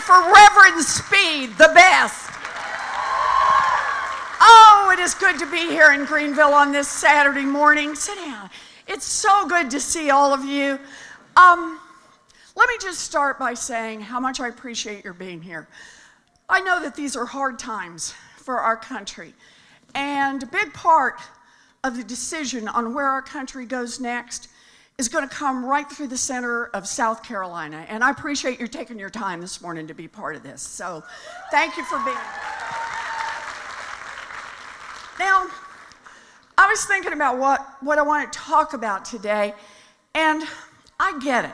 for Reverend Speed, the best. Oh, it is good to be here in Greenville on this Saturday morning. Sit down. It's so good to see all of you. Let me just start by saying how much I appreciate your being here. I know that these are hard times for our country, and a big part of the decision on where our country goes next is going to come right through the center of South Carolina, and I appreciate you taking your time this morning to be part of this, so thank you for being here. Now, I was thinking about what I want to talk about today, and I get it.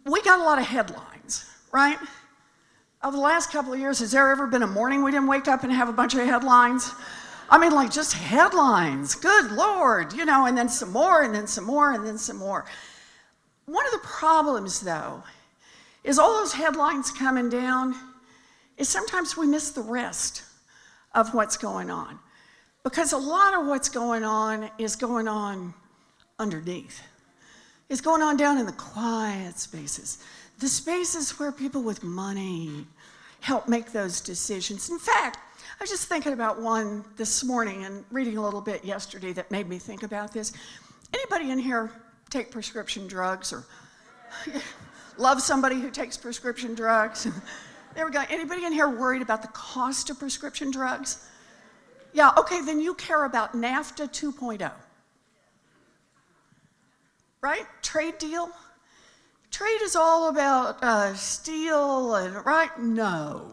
We got a lot of headlines, right? Over the last couple of years, has there ever been a morning we didn't wake up and have a bunch of headlines? I mean, like just headlines, good Lord, you know, and then some more, and then some more, and then some more. One of the problems, though, is all those headlines coming down is sometimes we miss the rest of what's going on. Because a lot of what's going on is going on underneath. It's going on down in the quiet spaces, the spaces where people with money help make those decisions. In fact, I was just thinking about one this morning and reading a little bit yesterday that made me think about this. Anybody in here take prescription drugs or love somebody who takes prescription drugs? There we go. Anybody in here worried about the cost of prescription drugs? Yeah, okay, then you care about NAFTA 2.0. Right? Trade deal? Trade is all about steel and, right? No.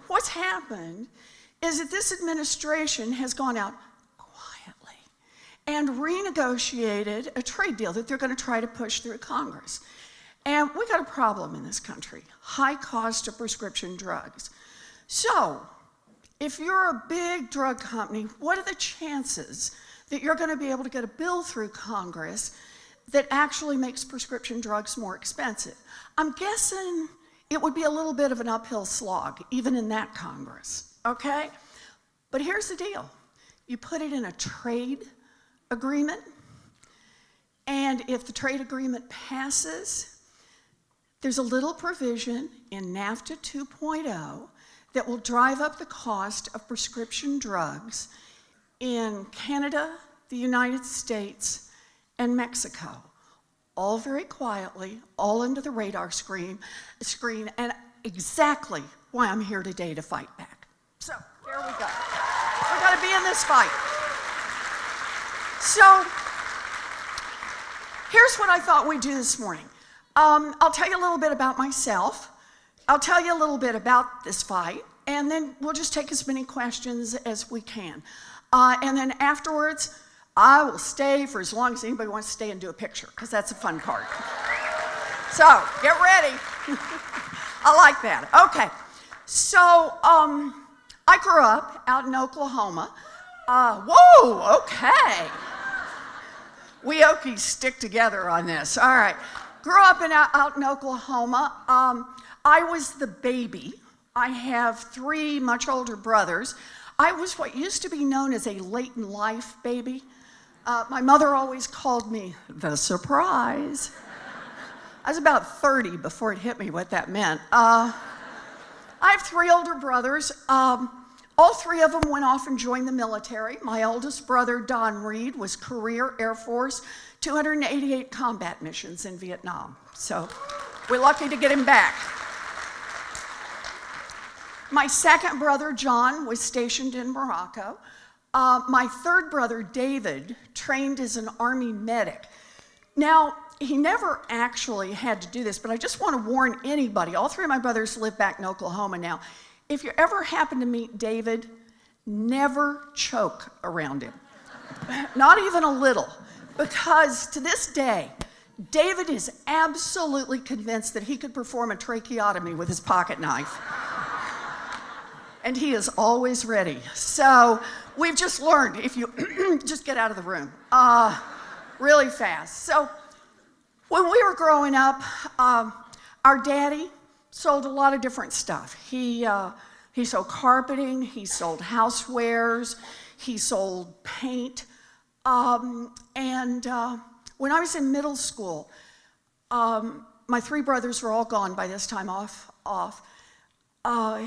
What's happened is that this administration has gone out quietly and renegotiated a trade deal that they're going to try to push through Congress. And we got a problem in this country, high cost of prescription drugs. So, if you're a big drug company, what are the chances that you're going to be able to get a bill through Congress that actually makes prescription drugs more expensive? I'm guessing it would be a little bit of an uphill slog, even in that Congress, okay? But here's the deal. You put it in a trade agreement, and if the trade agreement passes, there's a little provision in NAFTA 2.0 that will drive up the cost of prescription drugs in Canada, the United States, and Mexico. All very quietly, all under the radar screen, and exactly why I'm here today to fight back. So, here we go. We gotta be in this fight. So, here's what I thought we'd do this morning. I'll tell you a little bit about myself. I'll tell you a little bit about this fight, and then we'll just take as many questions as we can. And then afterwards, I will stay for as long as anybody wants to stay and do a picture, because that's a fun part. So, get ready. I like that. Okay. So, I grew up out in Oklahoma. Whoa, okay. We Okies stick together on this. All right. Grew up out in Oklahoma. I was the baby. I have 3 much older brothers. I was what used to be known as a late in life baby. My mother always called me the surprise. I was about 30 before it hit me what that meant. I have 3 older brothers. All 3 of them went off and joined the military. My oldest brother, Don Reed, was career Air Force, 288 combat missions in Vietnam. So we're lucky to get him back. My second brother, John, was stationed in Morocco. My third brother, David, trained as an Army medic. Now, he never actually had to do this, but I just want to warn anybody, all 3 of my brothers live back in Oklahoma now. If you ever happen to meet David, never choke around him. Not even a little. Because to this day, David is absolutely convinced that he could perform a tracheotomy with his pocket knife. And he is always ready. So we've just learned, if you just get out of the room really fast. So when we were growing up, our daddy sold a lot of different stuff. He sold carpeting, he sold housewares, he sold paint. And when I was in middle school, my three brothers were all gone by this time off.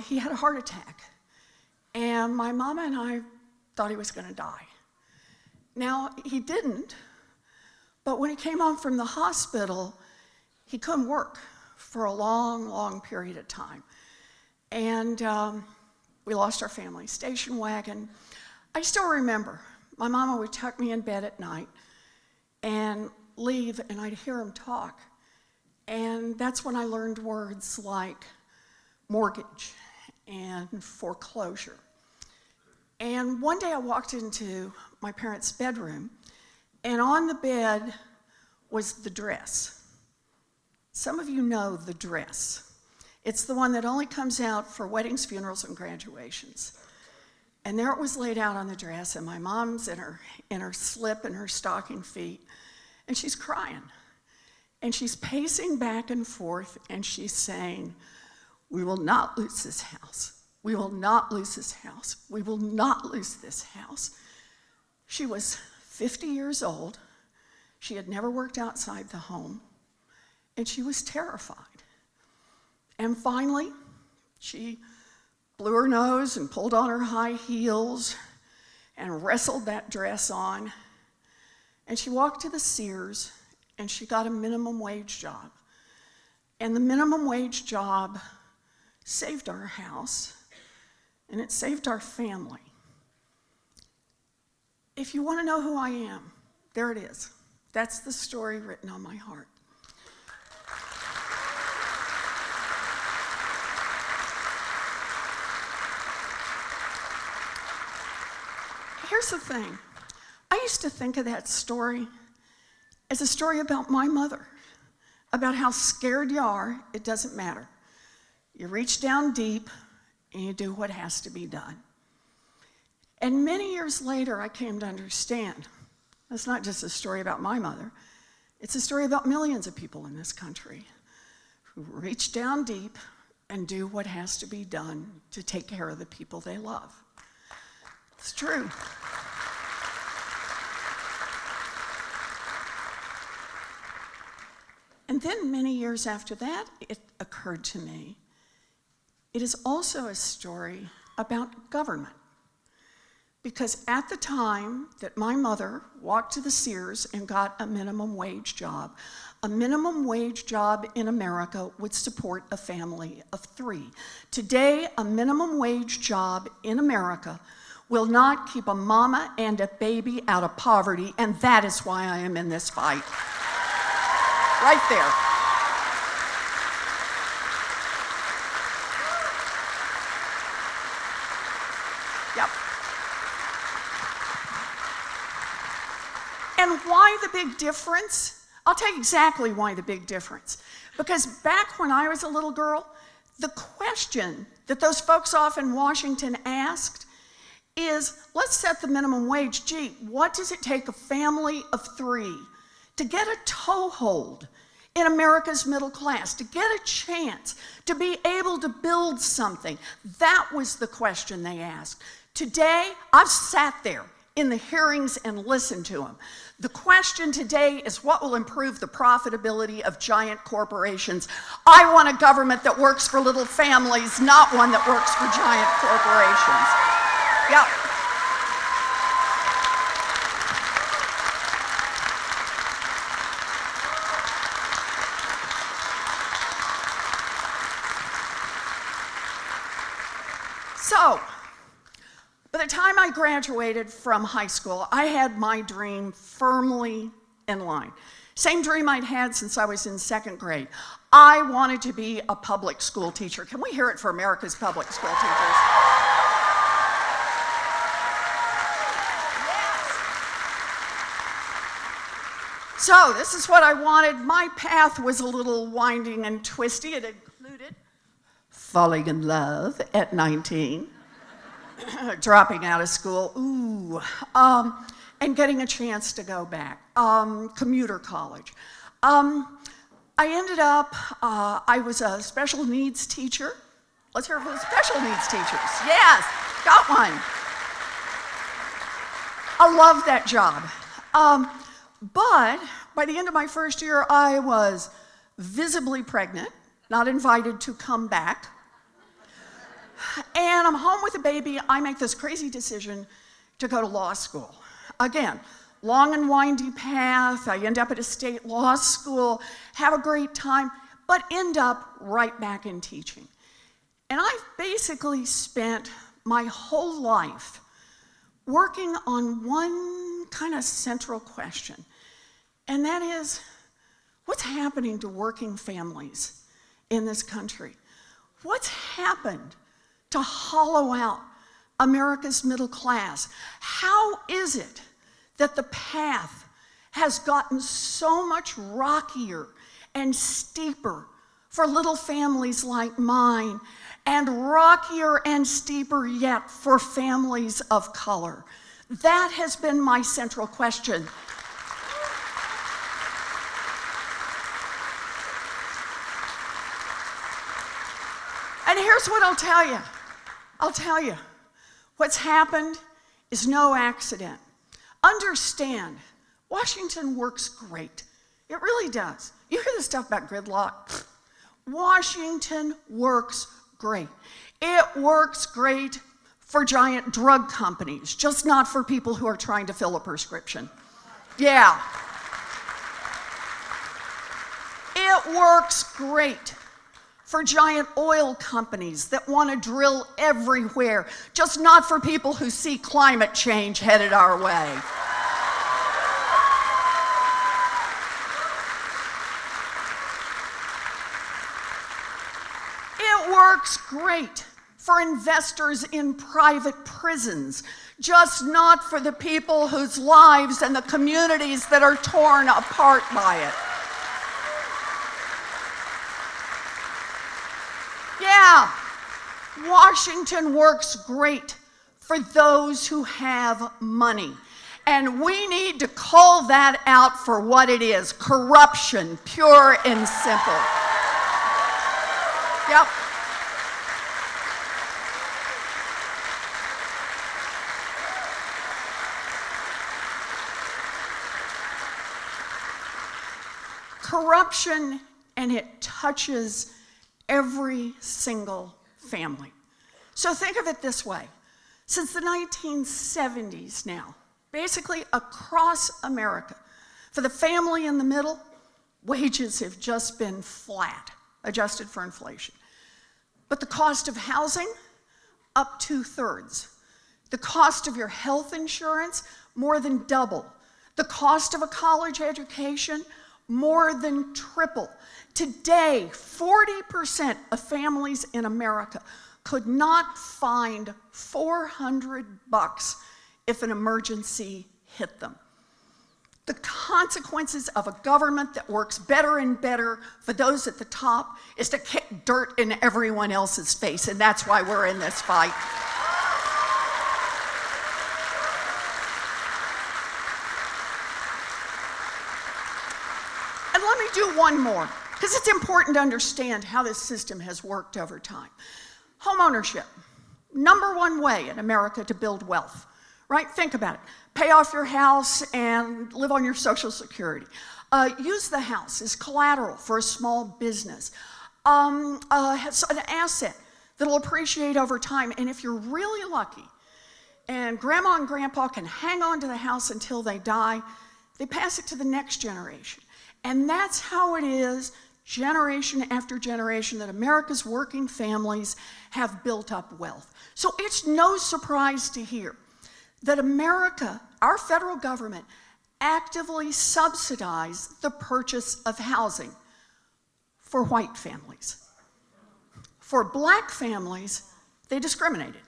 He had a heart attack. And my mama and I thought he was going to die. Now, he didn't, but when he came home from the hospital, he couldn't work for a long, long period of time. And we lost our family station wagon. I still remember, my mama would tuck me in bed at night and leave, and I'd hear him talk. And that's when I learned words like mortgage and foreclosure. And one day I walked into my parents' bedroom, and on the bed was the dress. Some of you know the dress. It's the one that only comes out for weddings, funerals, and graduations. And there it was laid out on the dress, and my mom's in her slip and her stocking feet, and she's crying. And she's pacing back and forth, and she's saying, "We will not lose this house. We will not lose this house. We will not lose this house." She was 50 years old. She had never worked outside the home, and she was terrified. And finally, she blew her nose and pulled on her high heels and wrestled that dress on. And she walked to the Sears, and she got a minimum wage job. And the minimum wage job saved our house, and it saved our family. If you want to know who I am, there it is. That's the story written on my heart. Here's the thing. I used to think of that story as a story about my mother, about how scared you are, it doesn't matter. You reach down deep and you do what has to be done. And many years later, I came to understand that's not just a story about my mother, it's a story about millions of people in this country who reach down deep and do what has to be done to take care of the people they love. It's true. And then many years after that, it occurred to me, it is also a story about government. Because at the time that my mother walked to the Sears and got a minimum wage job in America would support a family of 3. Today, a minimum wage job in America will not keep a mama and a baby out of poverty, and that is why I am in this fight. Right there. Yep. And why the big difference? I'll tell you exactly why the big difference. Because back when I was a little girl, the question that those folks off in Washington asked is, let's set the minimum wage. Gee, what does it take a family of 3 to get a toehold in America's middle class, to get a chance to be able to build something? That was the question they asked. Today, I've sat there in the hearings and listened to them. The question today is what will improve the profitability of giant corporations. I want a government that works for little families, not one that works for giant corporations. Yep. So, by the time I graduated from high school, I had my dream firmly in line. Same dream I'd had since I was in 2nd grade. I wanted to be a public school teacher. Can we hear it for America's public school teachers? So, this is what I wanted. My path was a little winding and twisty. It included falling in love at 19, dropping out of school, and getting a chance to go back, commuter college. I ended up, I was a special needs teacher. Let's hear it for the special needs teachers. Yes, got one. I love that job. But by the end of my first year, I was visibly pregnant, not invited to come back. And I'm home with a baby. I make this crazy decision to go to law school. Again, long and windy path. I end up at a state law school, have a great time, but end up right back in teaching. And I've basically spent my whole life working on one kind of central question, and that is, what's happening to working families in this country? What's happened to hollow out America's middle class? How is it that the path has gotten so much rockier and steeper for little families like mine, and rockier and steeper yet for families of color? That has been my central question. And here's what I'll tell you. What's happened is no accident. Understand, Washington works great. It really does. You hear this stuff about gridlock? Washington works great. It works great for giant drug companies, just not for people who are trying to fill a prescription. Yeah. It works great for giant oil companies that want to drill everywhere, just not for people who see climate change headed our way. It works great for investors in private prisons, just not for the people whose lives and the communities that are torn apart by it. Yeah, Washington works great for those who have money. And we need to call that out for what it is: corruption, pure and simple. Yep. Corruption, and it touches every single family. So think of it this way. Since the 1970s now, basically across America, for the family in the middle, wages have just been flat, adjusted for inflation. But the cost of housing, up 2/3. The cost of your health insurance, more than double. The cost of a college education, more than triple. Today, 40% of families in America could not find $400 if an emergency hit them. The consequences of a government that works better and better for those at the top is to kick dirt in everyone else's face, and that's why we're in this fight. And let me do one more, because it's important to understand how this system has worked over time. Homeownership, #1 way in America to build wealth, right? Think about it. Pay off your house and live on your Social Security. Use the house as collateral for a small business. It's an asset that'll appreciate over time, and if you're really lucky, and grandma and grandpa can hang on to the house until they die, they pass it to the next generation. And that's how it is, generation after generation, that America's working families have built up wealth. So it's no surprise to hear that America, our federal government, actively subsidized the purchase of housing for white families. For black families, they discriminated.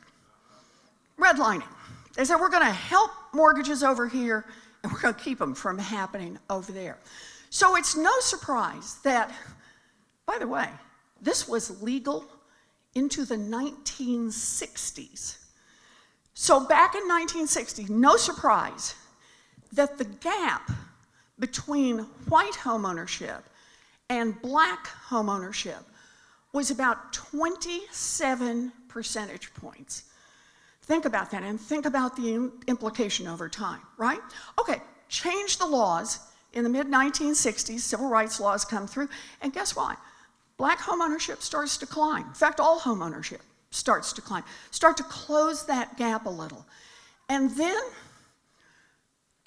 Redlining. They said, we're going to help mortgages over here, and we're going to keep them from happening over there. So it's no surprise that, by the way, this was legal into the 1960s. So back in 1960, no surprise that the gap between white homeownership and black homeownership was about 27 percentage points. Think about that, and think about the implication over time, right? Okay, change the laws, in the mid-1960s, civil rights laws come through, and guess what? Black home ownership starts to climb. In fact, all home ownership starts to climb. Start to close that gap a little. And then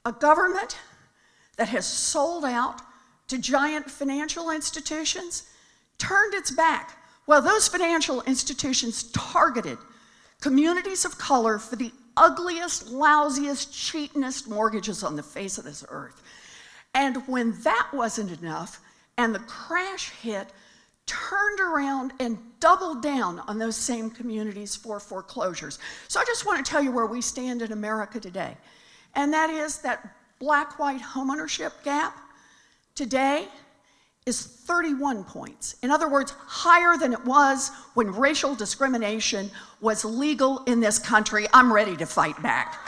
a government that has sold out to giant financial institutions turned its back. Well, those financial institutions targeted communities of color for the ugliest, lousiest, cheatinest mortgages on the face of this earth. And when that wasn't enough, and the crash hit, turned around and doubled down on those same communities for foreclosures. So I just want to tell you where we stand in America today. And that is that black-white homeownership gap today is 31 points. In other words, higher than it was when racial discrimination was legal in this country. I'm ready to fight back.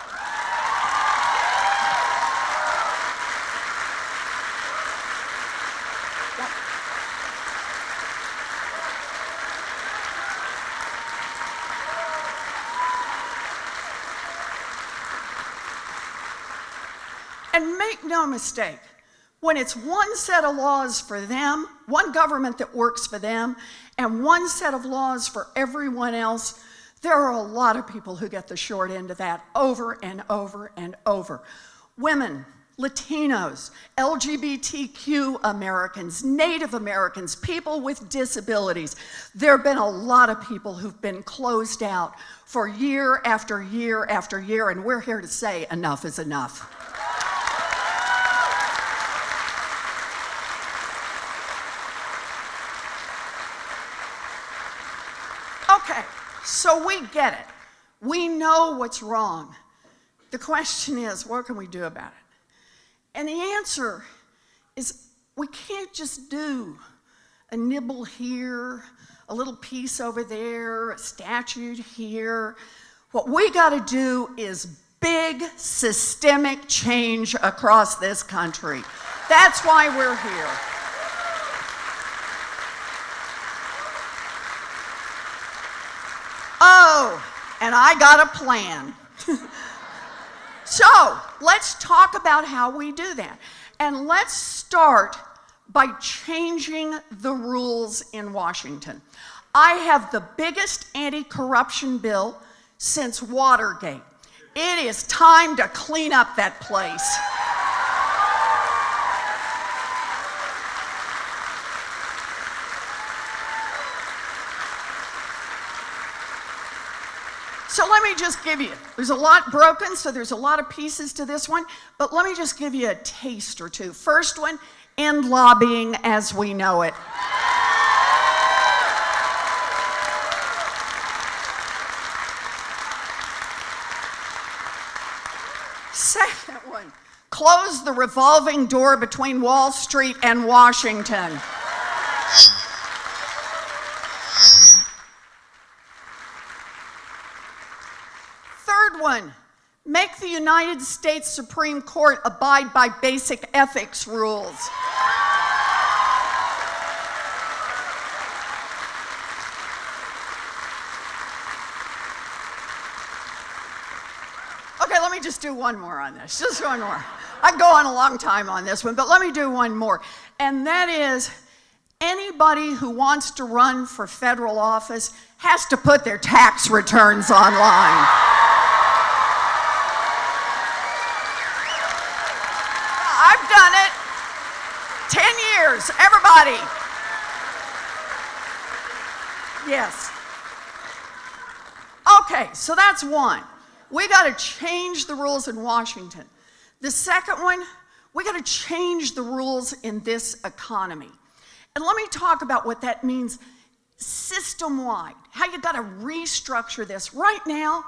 And make no mistake, when it's one set of laws for them, one government that works for them, and one set of laws for everyone else, there are a lot of people who get the short end of that over and over and over. Women, Latinos, LGBTQ Americans, Native Americans, people with disabilities. There have been a lot of people who've been closed out for year after year after year, and we're here to say enough is enough. Okay, so we get it. We know what's wrong. The question is, what can we do about it? And the answer is, we can't just do a nibble here, a little piece over there, a statute here. What we got to do is big systemic change across this country. That's why we're here. Oh, and I got a plan. So let's talk about how we do that. And let's start by changing the rules in Washington. I have the biggest anti-corruption bill since Watergate. It is time to clean up that place. So let me just give you, there's a lot broken, so there's a lot of pieces to this one, but let me just give you a taste or two. First one, end lobbying as we know it. Second one, close the revolving door between Wall Street and Washington. Third one, make the United States Supreme Court abide by basic ethics rules. Okay, let me just do one more on this, just one more. I can go on a long time on this one, but let me do one more. And that is, anybody who wants to run for federal office has to put their tax returns online. I've done it. 10 years, everybody. Yes. Okay, so that's one. We got to change the rules in Washington. The second one, we got to change the rules in this economy. And let me talk about what that means system-wide, how you got to restructure this. Right now,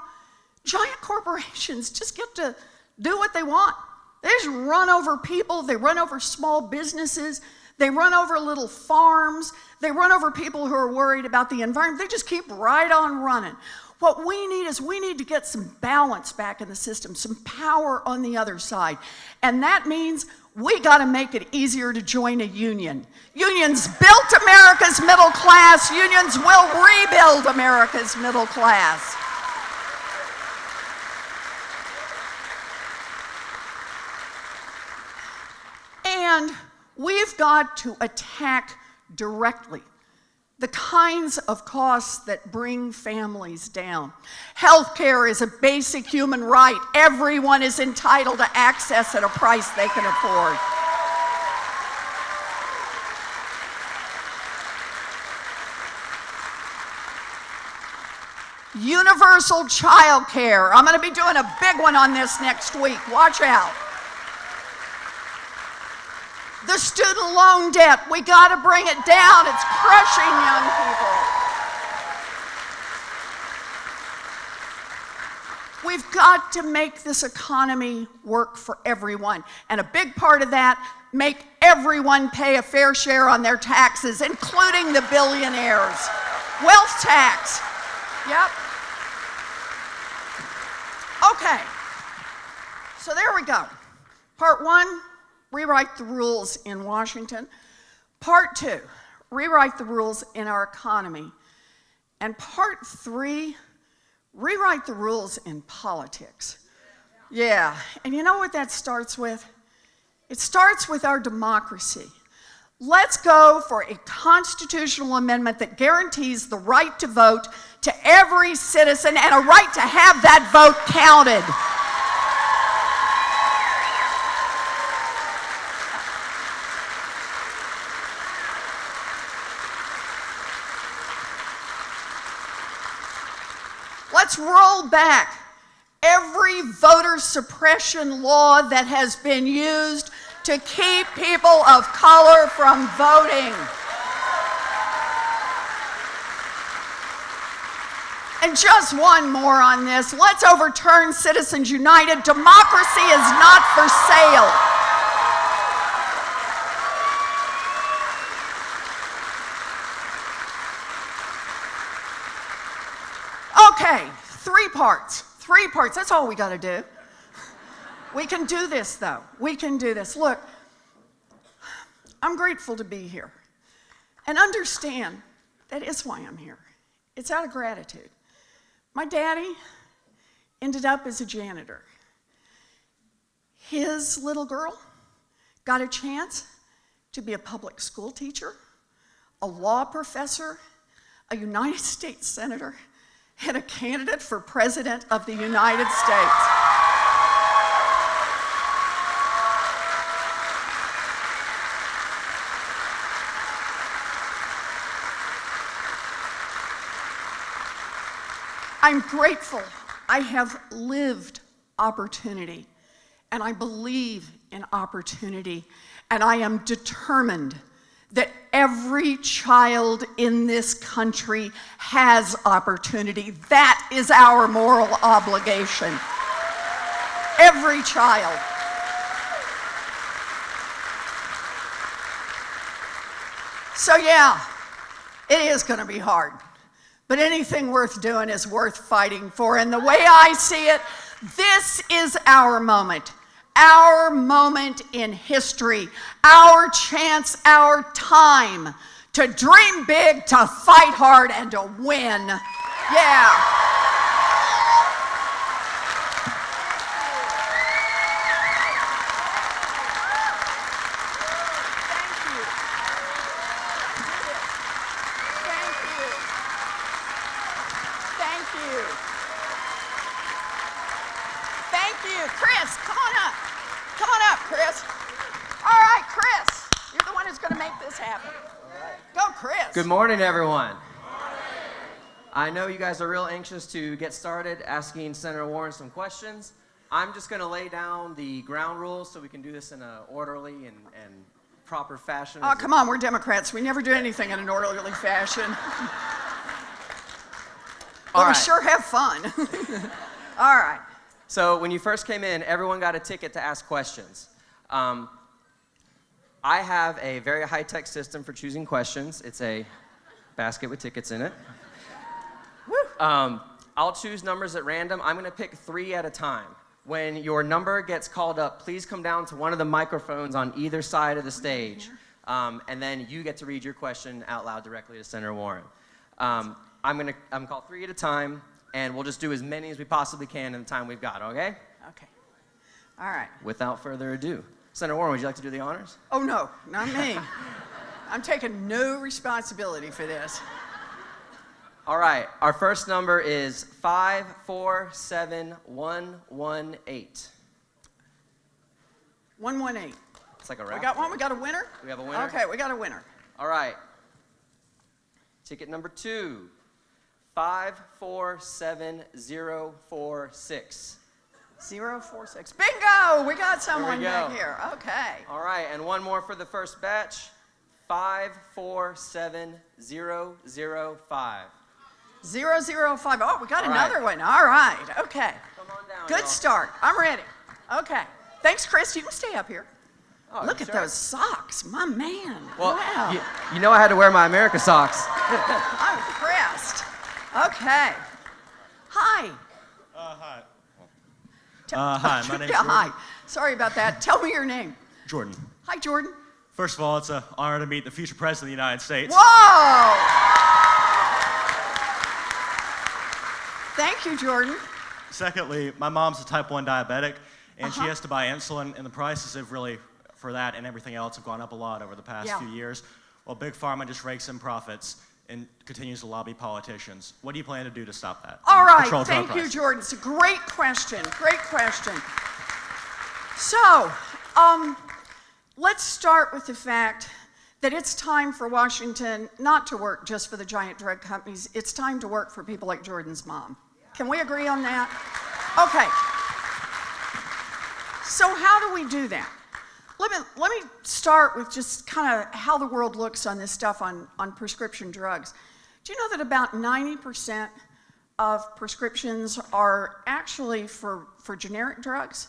giant corporations just get to do what they want. They just run over people, they run over small businesses, they run over little farms, they run over people who are worried about the environment. They just keep right on running. What we need is we need to get some balance back in the system, some power on the other side. And that means we got to make it easier to join a union. Unions built America's middle class. Unions will rebuild America's middle class. We've got to attack directly the kinds of costs that bring families down. Healthcare is a basic human right. Everyone is entitled to access at a price they can afford. Universal child care. I'm going to be doing a big one on this next week. Watch out. The student loan debt, we got to bring it down. It's crushing young people. We've got to make this economy work for everyone. And a big part of that, make everyone pay a fair share on their taxes, including the billionaires. Wealth tax. Yep. Okay. So there we go. Part 1. Rewrite the rules in Washington. Part 2, rewrite the rules in our economy. And Part 3, rewrite the rules in politics. Yeah, and you know what that starts with? It starts with our democracy. Let's go for a constitutional amendment that guarantees the right to vote to every citizen and a right to have that vote counted. Let's roll back every voter suppression law that has been used to keep people of color from voting. And just one more on this. Let's overturn Citizens United. Democracy is not for sale. Okay, 3 parts. 3 parts, that's all we got to do. We can do this, though. We can do this. Look, I'm grateful to be here. And understand that is why I'm here. It's out of gratitude. My daddy ended up as a janitor. His little girl got a chance to be a public school teacher, a law professor, a United States senator, and a candidate for President of the United States. I'm grateful I have lived opportunity, and I believe in opportunity, and I am determined that every child in this country has opportunity. That is our moral obligation. Every child. So yeah, it is going to be hard. But anything worth doing is worth fighting for. And the way I see it, this is our moment. Our moment in history, our chance, our time to dream big, to fight hard, and to win. Yeah. Thank you. Chris, come on up. Come on up, Chris. All right, Chris, you're the one who's going to make this happen. Go, Chris. Good morning, everyone. I know you guys are real anxious to get started asking Senator Warren some questions. I'm just going to lay down the ground rules so we can do this in an orderly and proper fashion. Oh, come on, we're Democrats. We never do anything in an orderly fashion. But we sure have fun. All right. So when you first came in, everyone got a ticket to ask questions. I have a very high-tech system for choosing questions. It's a basket with tickets in it. I'll choose numbers at random. I'm going to pick 3 at a time. When your number gets called up, please come down to one of the microphones on either side of the stage, and then you get to read your question out loud directly to Senator Warren. I'm going to call 3 at a time, and we'll just do as many as we possibly can in the time we've got, okay? Okay. All right. Without further ado, Senator Warren, would you like to do the honors? Oh, no, not me. I'm taking no responsibility for this. All right, our first number is 547118. 118. It's like a We rap. got one? We got a winner? We have a winner? Okay, we got a winner. All right. Ticket number 2, 547046. 046. Bingo! We got someone go. back here. Okay. All right, and one more for the first batch, 547005. 005. Oh, we got All another right. one. All right. Okay. Come on down, Good y'all. start. I'm ready. Okay. Thanks, Chris. You can stay up here. Oh, Look you at sure? those socks. My man. Well, wow. you know I had to wear my America socks. I'm impressed. Okay. Hi. Hi. Tell- Hi, my name's Yeah, Jordan. hi. Sorry about that. Tell me your name. Jordan. Hi, Jordan. First of all, it's an honor to meet the future president of the United States. Whoa! Thank you, Jordan. Secondly, my mom's a type 1 diabetic, and she Uh-huh. has to buy insulin, and the prices have really, for that and everything else, have gone up a lot over the past Yeah. few years. Well, Big Pharma just rakes in profits and continues to lobby politicians. What do you plan to do to stop that? All right. Control drug Thank you, prices. Jordan. It's a great question. Great question. So, let's start with the fact that it's time for Washington not to work just for the giant drug companies. It's time to work for people like Jordan's mom. Can we agree on that? Okay. So how do we do that? Let me start with just kind of how the world looks on this stuff on prescription drugs. Do you know that about 90% of prescriptions are actually for generic drugs?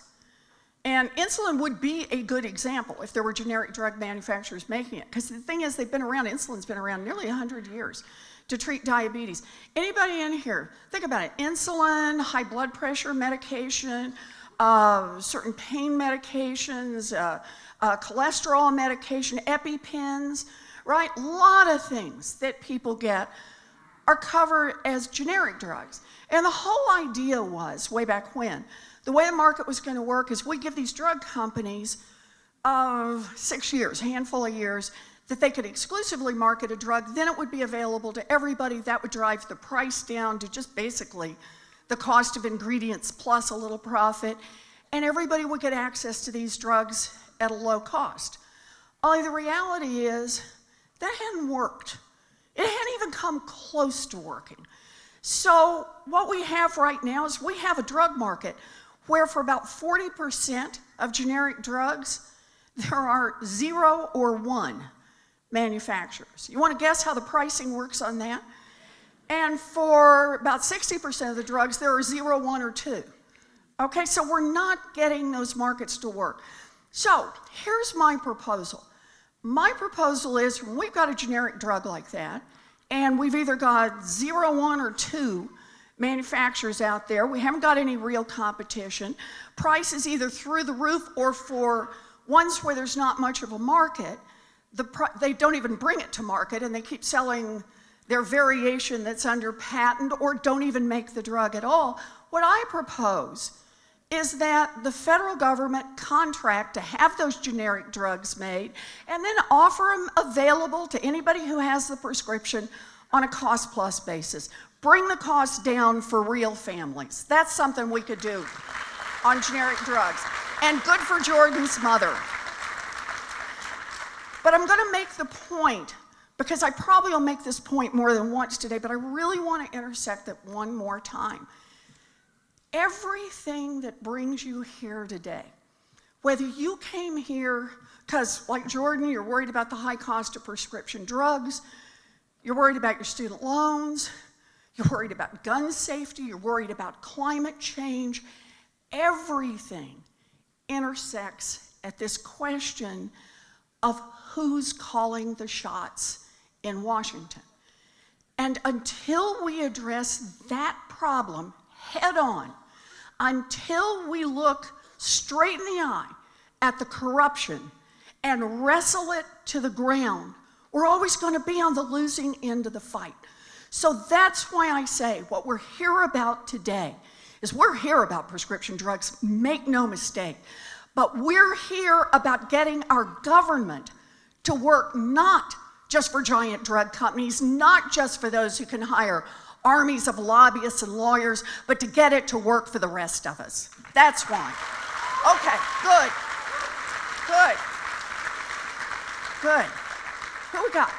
And insulin would be a good example if there were generic drug manufacturers making it. Because the thing is, insulin's been around nearly 100 years to treat diabetes. Anybody in here, think about it. Insulin, high blood pressure medication, certain pain medications, cholesterol medication, EpiPens, right? A lot of things that people get are covered as generic drugs. And the whole idea was, way back when, the way the market was going to work is we give these drug companies 6 years, a handful of years, that they could exclusively market a drug. Then it would be available to everybody. That would drive the price down to just basically the cost of ingredients plus a little profit. And everybody would get access to these drugs at a low cost. Only the reality is that hadn't worked. It hadn't even come close to working. So what we have right now is we have a drug market where for about 40% of generic drugs, there are 0 or 1 manufacturers. You want to guess how the pricing works on that? And for about 60% of the drugs, there are 0, 1, or 2. Okay, so we're not getting those markets to work. So here's my proposal. My proposal is when we've got a generic drug like that, and we've either got 0, 1, or 2 manufacturers out there, we haven't got any real competition, price is either through the roof, or for ones where there's not much of a market, they don't even bring it to market and they keep selling their variation that's under patent or don't even make the drug at all. What I propose is that the federal government contract to have those generic drugs made and then offer them available to anybody who has the prescription on a cost-plus basis. Bring the cost down for real families. That's something we could do on generic drugs. And good for Jordan's mother. But I'm going to make the point, because I probably will make this point more than once today, but I really want to intersect it one more time. Everything that brings you here today, whether you came here because, like Jordan, you're worried about the high cost of prescription drugs, you're worried about your student loans, you're worried about gun safety, you're worried about climate change, everything intersects at this question of who's calling the shots in Washington. And until we address that problem head on, until we look straight in the eye at the corruption and wrestle it to the ground, we're always going to be on the losing end of the fight. So that's why I say what we're here about today is we're here about prescription drugs, make no mistake. But we're here about getting our government to work not just for giant drug companies, not just for those who can hire armies of lobbyists and lawyers, but to get it to work for the rest of us. That's why. Okay, good. Good. Good. Who we got?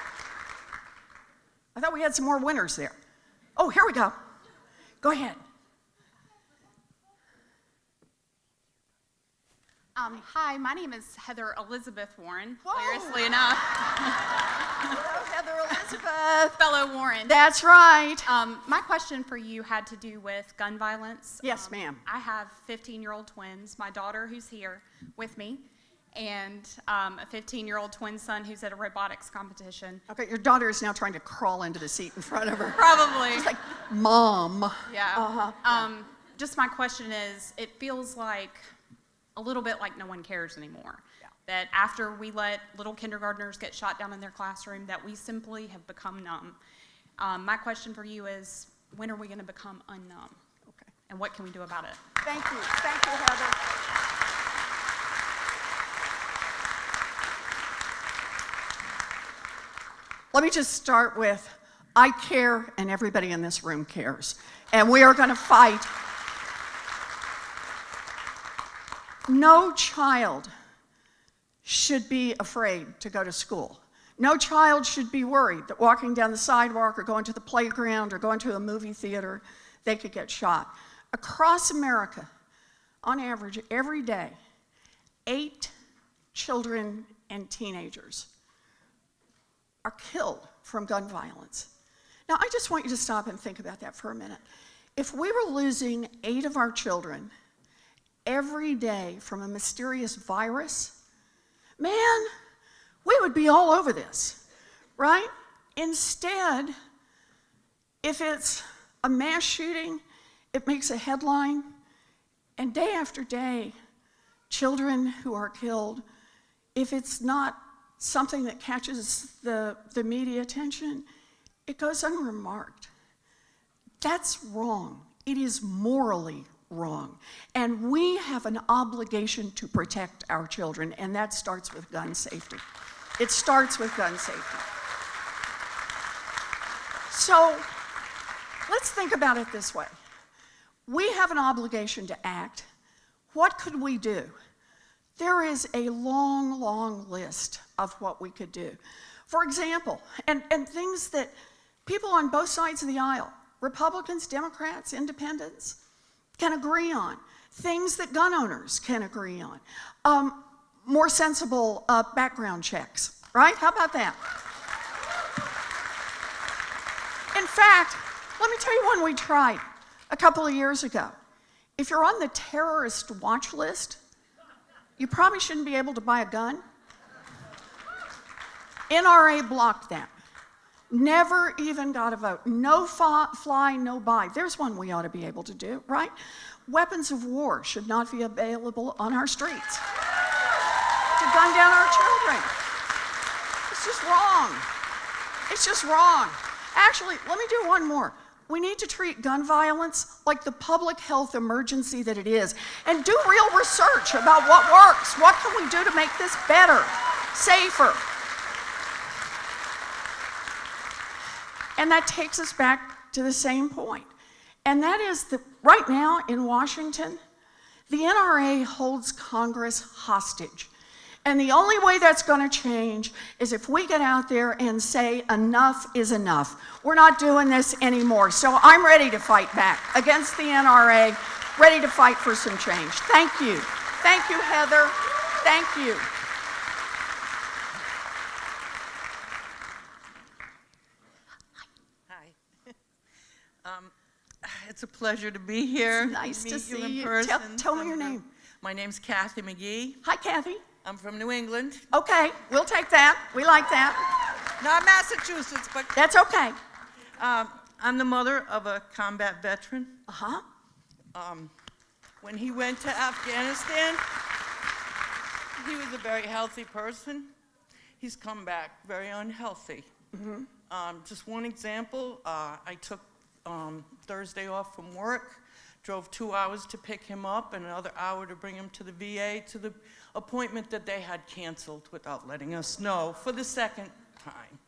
I thought we had some more winners there. Oh, here we go. Go ahead. Hi, my name is Heather Elizabeth Warren, Whoa. hilariously enough. Hello, Heather Elizabeth. Fellow Warren. That's right. My question for you had to do with gun violence. Yes, ma'am. I have 15-year-old twins, my daughter who's here with me, and a 15-year-old twin son who's at a robotics competition. Okay, your daughter is now trying to crawl into the seat in front of her. Probably. She's like, Mom. Yeah. Uh-huh. Just my question is, it feels like a little bit like no one cares anymore. Yeah. That after we let little kindergartners get shot down in their classroom, that we simply have become numb. My question for you is, when are we going to become unnumb? Okay. And what can we do about it? Thank you. Thank you, Heather. Let me just start with, I care and everybody in this room cares. And we are going to fight. No child should be afraid to go to school. No child should be worried that walking down the sidewalk or going to the playground or going to a movie theater, they could get shot. Across America, on average, every day, 8 children and teenagers are killed from gun violence. Now, I just want you to stop and think about that for a minute. If we were losing 8 of our children every day from a mysterious virus, man, we would be all over this, right? Instead, if it's a mass shooting, it makes a headline, and day after day, children who are killed, if it's not something that catches the media attention, it goes unremarked. That's wrong. It is morally wrong. And we have an obligation to protect our children, and that starts with gun safety. It starts with gun safety. So let's think about it this way. We have an obligation to act. What could we do? There is a long, long list of what we could do. For example, and things that people on both sides of the aisle, Republicans, Democrats, Independents, can agree on. Things that gun owners can agree on. More sensible background checks, right? How about that? In fact, let me tell you one we tried a couple of years ago. If you're on the terrorist watch list, you probably shouldn't be able to buy a gun. NRA blocked that. Never even got a vote. No fly, no buy. There's one we ought to be able to do, right? Weapons of war should not be available on our streets to gun down our children. It's just wrong. It's just wrong. Actually, let me do one more. We need to treat gun violence like the public health emergency that it is, and do real research about what works. What can we do to make this better, safer? And that takes us back to the same point. And that is that right now in Washington, the NRA holds Congress hostage. And the only way that's going to change is if we get out there and say enough is enough. We're not doing this anymore. So I'm ready to fight back against the NRA, ready to fight for some change. Thank you. Thank you, Heather. Thank you. It's a pleasure to be here. It's nice to meet see you in you. person. Tell me your name. My name's Kathy McGee. Hi, Kathy. I'm from New England. Okay, we'll take that. We like that. Not Massachusetts, but That's okay. I'm the mother of a combat veteran. Uh-huh. When he went to Afghanistan, he was a very healthy person. He's come back very unhealthy. Just one example, I took Thursday off from work, Drove 2 hours to pick him up and another hour to bring him to the VA, to the appointment that they had canceled without letting us know for the second time.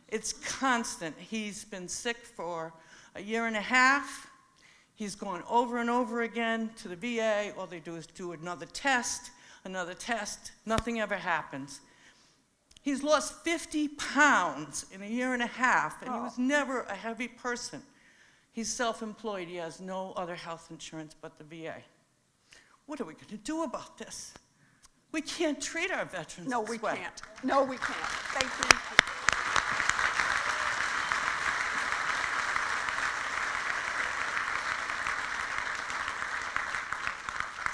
It's constant. He's been sick for a year and a half. He's gone over and over again to the VA. All they do is do another test, nothing ever happens. He's lost 50 pounds in a year and a half, and he was never a heavy person. He's self-employed. He has no other health insurance but the VA. What are we going to do about this? We can't treat our veterans No, this we way. can't. No, we can't. Thank you.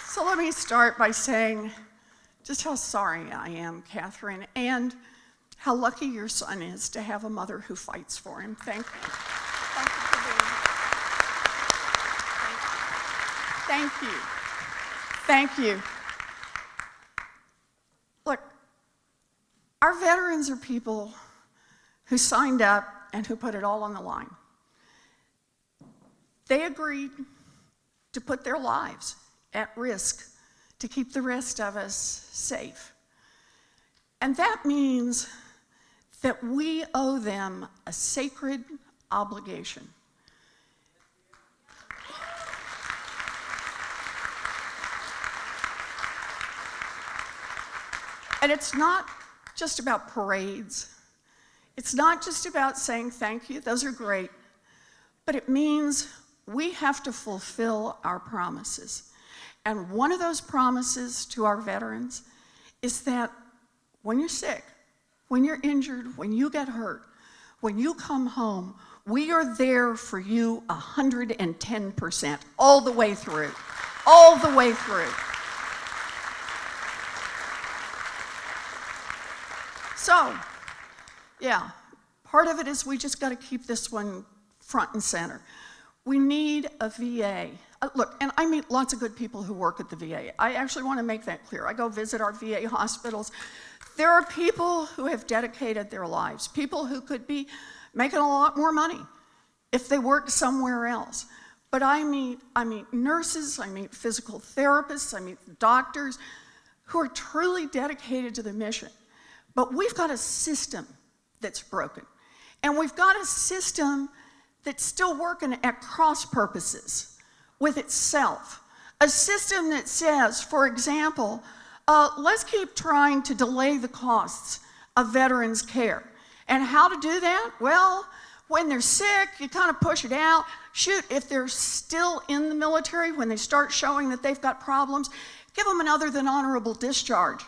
So let me start by saying just how sorry I am, Catherine, and how lucky your son is to have a mother who fights for him. Thank you. Thank you for being here. Thank you. Thank you. Look, our veterans are people who signed up and who put it all on the line. They agreed to put their lives at risk to keep the rest of us safe. And that means that we owe them a sacred obligation. And it's not just about parades. It's not just about saying thank you. Those are great. But it means we have to fulfill our promises. And one of those promises to our veterans is that when you're sick, when you're injured, when you get hurt, when you come home, we are there for you 110%, all the way through, all the way through. So, yeah, part of it is we just got to keep this one front and center. We need a VA. Look, and I meet lots of good people who work at the VA. I actually want to make that clear. I go visit our VA hospitals. There are people who have dedicated their lives, people who could be making a lot more money if they worked somewhere else. But I meet nurses, I meet physical therapists, I meet doctors who are truly dedicated to the mission. But we've got a system that's broken. And we've got a system that's still working at cross purposes with itself. A system that says, for example, let's keep trying to delay the costs of veterans' care. And how to do that? Well, when they're sick, you kind of push it out. Shoot, if they're still in the military, when they start showing that they've got problems, give them an other than honorable discharge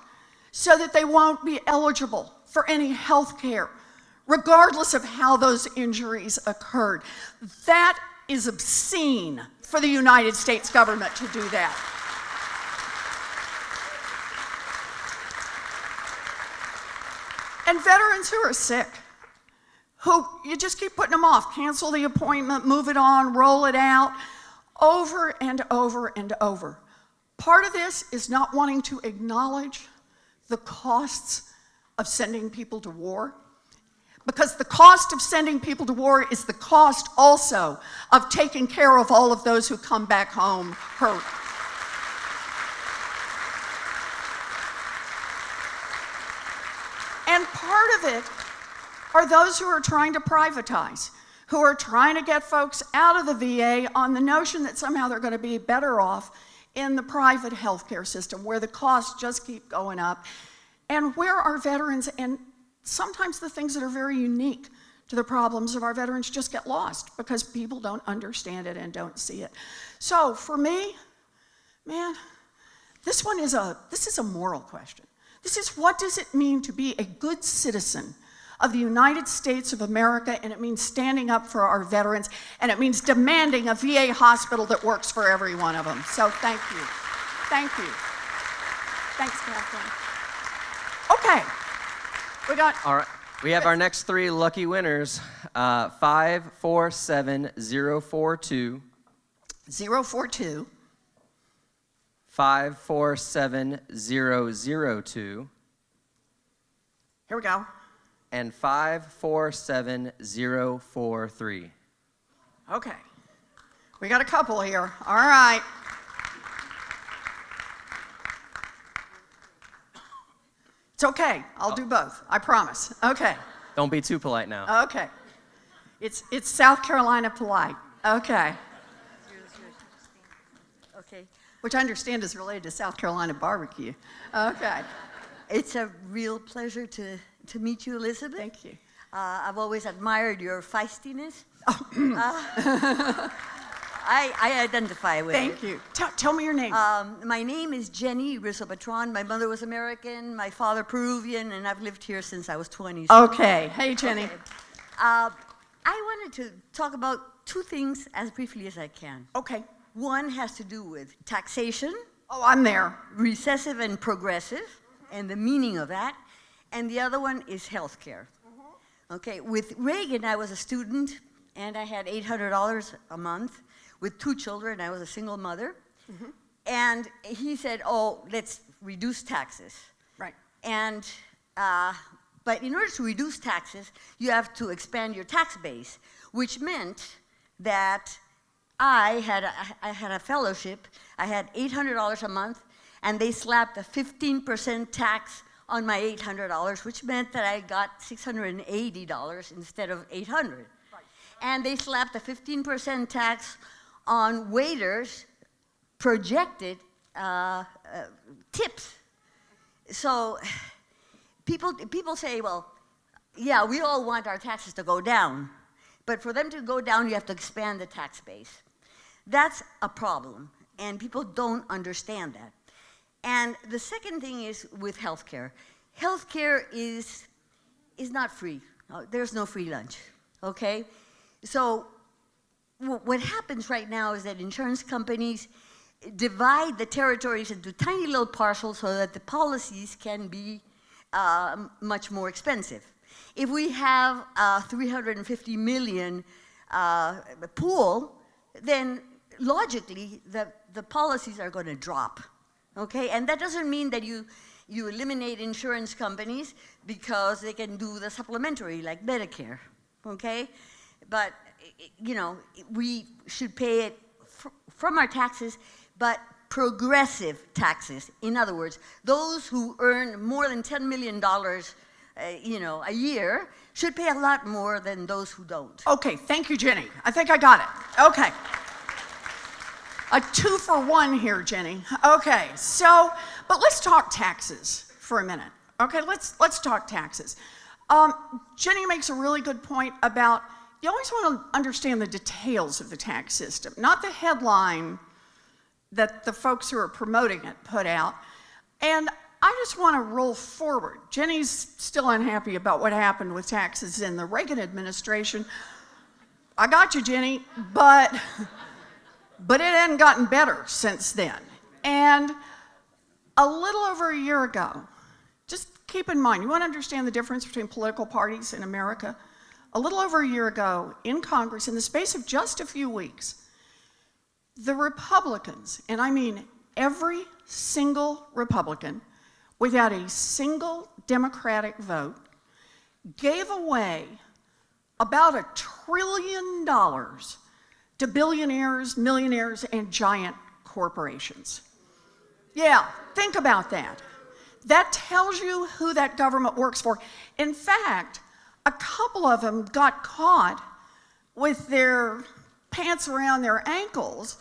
so that they won't be eligible for any health care, regardless of how those injuries occurred. That is obscene for the United States government to do that. And veterans who are sick, who you just keep putting them off, cancel the appointment, move it on, roll it out, over and over and over. Part of this is not wanting to acknowledge the costs of sending people to war, because the cost of sending people to war is the cost also of taking care of all of those who come back home hurt. And part of it are those who are trying to privatize, who are trying to get folks out of the VA on the notion that somehow they're going to be better off in the private healthcare system, where the costs just keep going up, and where our veterans, and sometimes the things that are very unique to the problems of our veterans, just get lost because people don't understand it and don't see it. So for me, man, this is a moral question. This is, what does it mean to be a good citizen of the United States of America? And it means standing up for our veterans, and it means demanding a VA hospital that works for every one of them. So thank you. Thank you. Thanks, Kathleen. Okay. We got... All right. We have our next three lucky winners. 547042. 042. 547002. Here we go. And 547043. Okay. We got a couple here. All right. It's okay. I'll do both. I promise. Okay. Don't be too polite now. Okay. It's South Carolina polite. Okay. Okay. Which I understand is related to South Carolina barbecue. Okay. It's a real pleasure to meet you, Elizabeth. Thank you. I've always admired your feistiness. I identify with it. Thank you. Tell me your name. My name is Jenny Rizzo-Patron. My mother was American, my father Peruvian, and I've lived here since I was 20. Okay. Hey, Jenny. Okay. I wanted to talk about two things as briefly as I can. Okay. One has to do with taxation, Oh, I'm there. recessive and progressive, and the meaning of that. And the other one is health care. Okay, with Reagan, I was a student, and I had $800 a month with 2 children. I was a single mother. And he said, oh, let's reduce taxes. Right. And, but in order to reduce taxes, you have to expand your tax base, which meant that I had a fellowship. I had $800 a month, and they slapped a 15% tax on my $800, which meant that I got $680 instead of $800. Right. And they slapped a 15% tax on waiters' projected tips. So people say, well, yeah, we all want our taxes to go down, but for them to go down, you have to expand the tax base. That's a problem, and people don't understand that. And the second thing is with healthcare. Healthcare is not free. There's no free lunch, okay? So what happens right now is that insurance companies divide the territories into tiny little parcels so that the policies can be much more expensive. If we have a 350 million pool, then logically the policies are going to drop. Okay, and that doesn't mean that you eliminate insurance companies because they can do the supplementary like Medicare, okay? But, you know, we should pay it from our taxes, but progressive taxes. In other words, those who earn more than $10 million, you know, a year should pay a lot more than those who don't. Okay, thank you, Jenny. I think I got it. Okay. A 2-for-1 here, Jenny. Okay, so, but let's talk taxes for a minute. Okay, let's talk taxes. Jenny makes a really good point about you always want to understand the details of the tax system, not the headline that the folks who are promoting it put out. And I just want to roll forward. Jenny's still unhappy about what happened with taxes in the Reagan administration. I got you, Jenny, but it hadn't gotten better since then. And a little over a year ago, just keep in mind, you want to understand the difference between political parties in America? A little over a year ago in Congress, in the space of just a few weeks, the Republicans, and I mean every single Republican, without a single Democratic vote, gave away about $1 trillion to billionaires, millionaires, and giant corporations. Yeah, think about that. That tells you who that government works for. In fact, a couple of them got caught with their pants around their ankles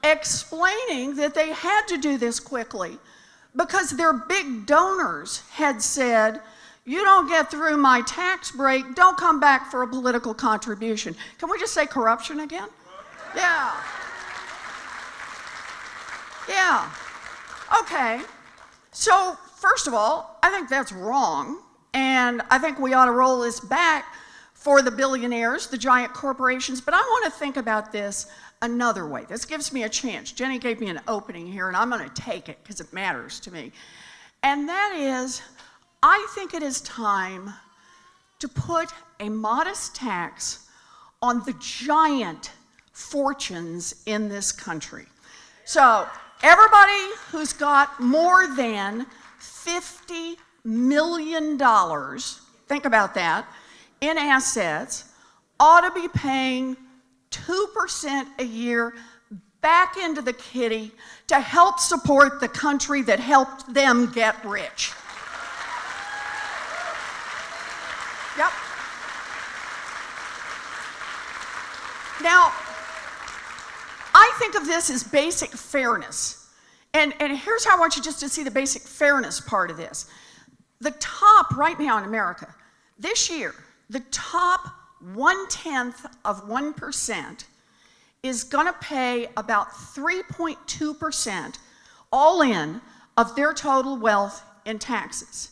explaining that they had to do this quickly because their big donors had said, you don't get through my tax break, don't come back for a political contribution. Can we just say corruption again? Yeah. Yeah. Okay. So, first of all, I think that's wrong. And I think we ought to roll this back for the billionaires, the giant corporations. But I want to think about this another way. This gives me a chance. Jenny gave me an opening here, and I'm going to take it because it matters to me. And that is, I think it is time to put a modest tax on the giant fortunes in this country. So everybody who's got more than $50 million, think about that, in assets, ought to be paying 2% a year back into the kitty to help support the country that helped them get rich. Yep. Now, I think of this as basic fairness. And here's how I want you just to see the basic fairness part of this. The top right now in America, this year, the top 0.1% is gonna pay about 3.2% all in of their total wealth in taxes.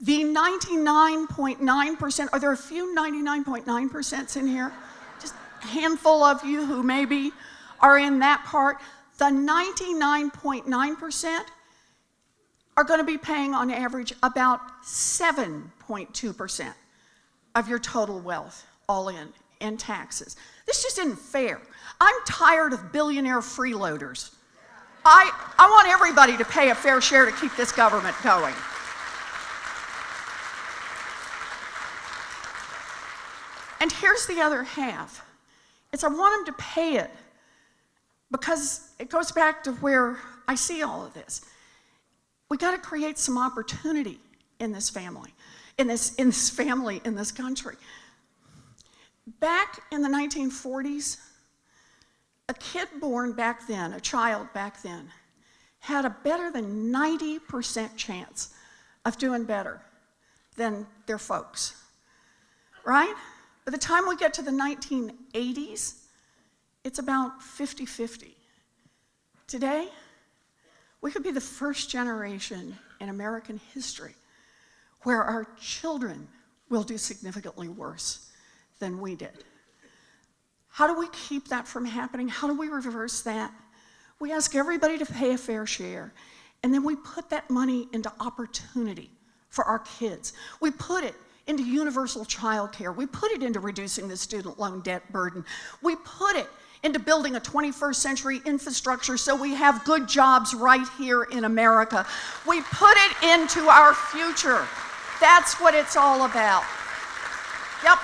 The 99.9%, are there a few 99.9% in here? Just a handful of you who maybe are in that part. The 99.9% are going to be paying on average about 7.2% of your total wealth all in taxes. This just isn't fair. I'm tired of billionaire freeloaders. I want everybody to pay a fair share to keep this government going. And here's the other half. I want them to pay it because it goes back to where I see all of this. We got to create some opportunity in this family, in this country. Back in the 1940s, a kid born back then, a child back then, had a better than 90% chance of doing better than their folks, right? By the time we get to the 1980s, it's about 50-50. Today, we could be the first generation in American history where our children will do significantly worse than we did. How do we keep that from happening? How do we reverse that? We ask everybody to pay a fair share, and then we put that money into opportunity for our kids. We put it into universal child care. We put it into reducing the student loan debt burden. We put it into building a 21st century infrastructure so we have good jobs right here in America. We put it into our future. That's what it's all about. Yep.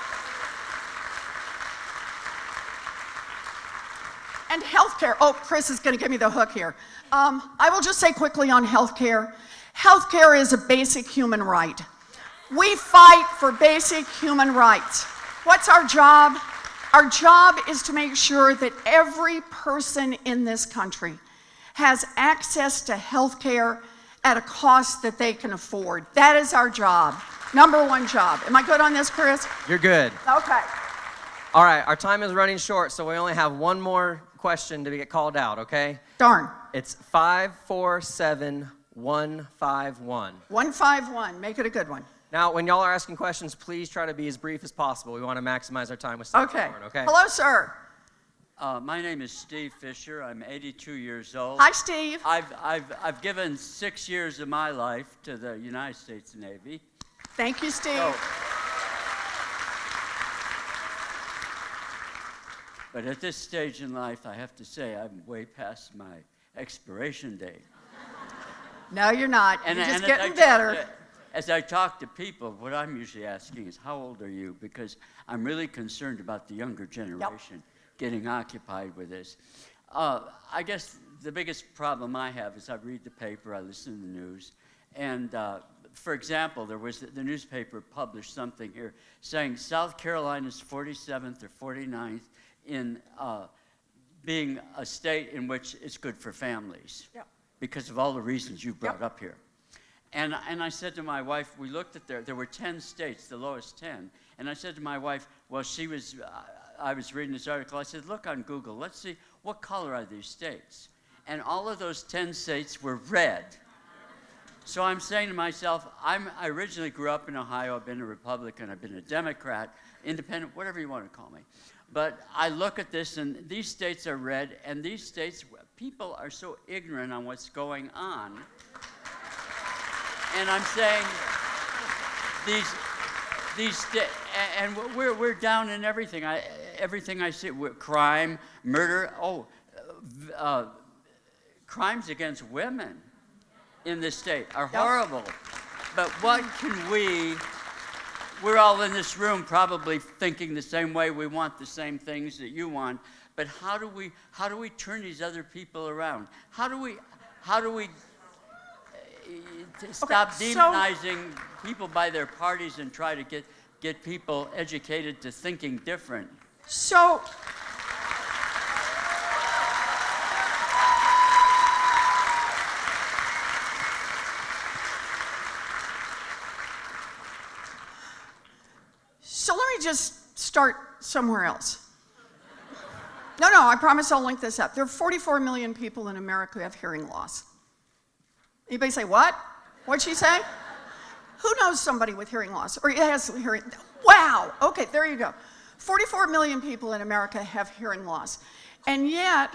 And healthcare. Oh, Chris is going to give me the hook here. I will just say quickly on healthcare. Healthcare is a basic human right. We fight for basic human rights. What's our job? Our job is to make sure that every person in this country has access to health care at a cost that they can afford. That is our job. Number one job. Am I good on this, Chris? You're good. Okay. All right, our time is running short, so we only have one more question to get called out, okay? Darn. It's 547151. 151. Make it a good one. Now, when y'all are asking questions, please try to be as brief as possible. We want to maximize our time with Senator Okay. Warren, okay? Hello, sir. My name is Steve Fisher. I'm 82 years old. Hi, Steve. I've given 6 years of my life to the United States Navy. Thank you, Steve. But at this stage in life, I have to say I'm way past my expiration date. No, you're not. You're just getting as better. As I talk to people, what I'm usually asking is, how old are you? Because I'm really concerned about the younger generation getting occupied with this. I guess the biggest problem I have is I read the paper, I listen to the news, and for example, the newspaper published something here saying South Carolina's 47th or 49th in being a state in which it's good for families because of all the reasons you brought up here. And I said to my wife, we looked at there were 10 states, the lowest 10. And I said to my wife, well, I was reading this article. I said, look on Google. Let's see, what color are these states? And all of those 10 states were red. So I'm saying to myself, I originally grew up in Ohio. I've been a Republican. I've been a Democrat, independent, whatever you want to call me. But I look at this, and these states are red. And these states, people are so ignorant on what's going on. And I'm saying and we're down in everything. Everything I see, crime, murder. Crimes against women in this state are horrible. But what can we we're all in this room probably thinking the same way. We want the same things that you want. But how do we turn these other people around? How do we stop demonizing people by their parties and try to get people educated to thinking different? So, let me just start somewhere else. No, I promise I'll link this up. There are 44 million people in America who have hearing loss. Anybody say, what? What'd she say? Who knows somebody with hearing loss? Or has hearing, wow, okay, there you go. 44 million people in America have hearing loss. And yet,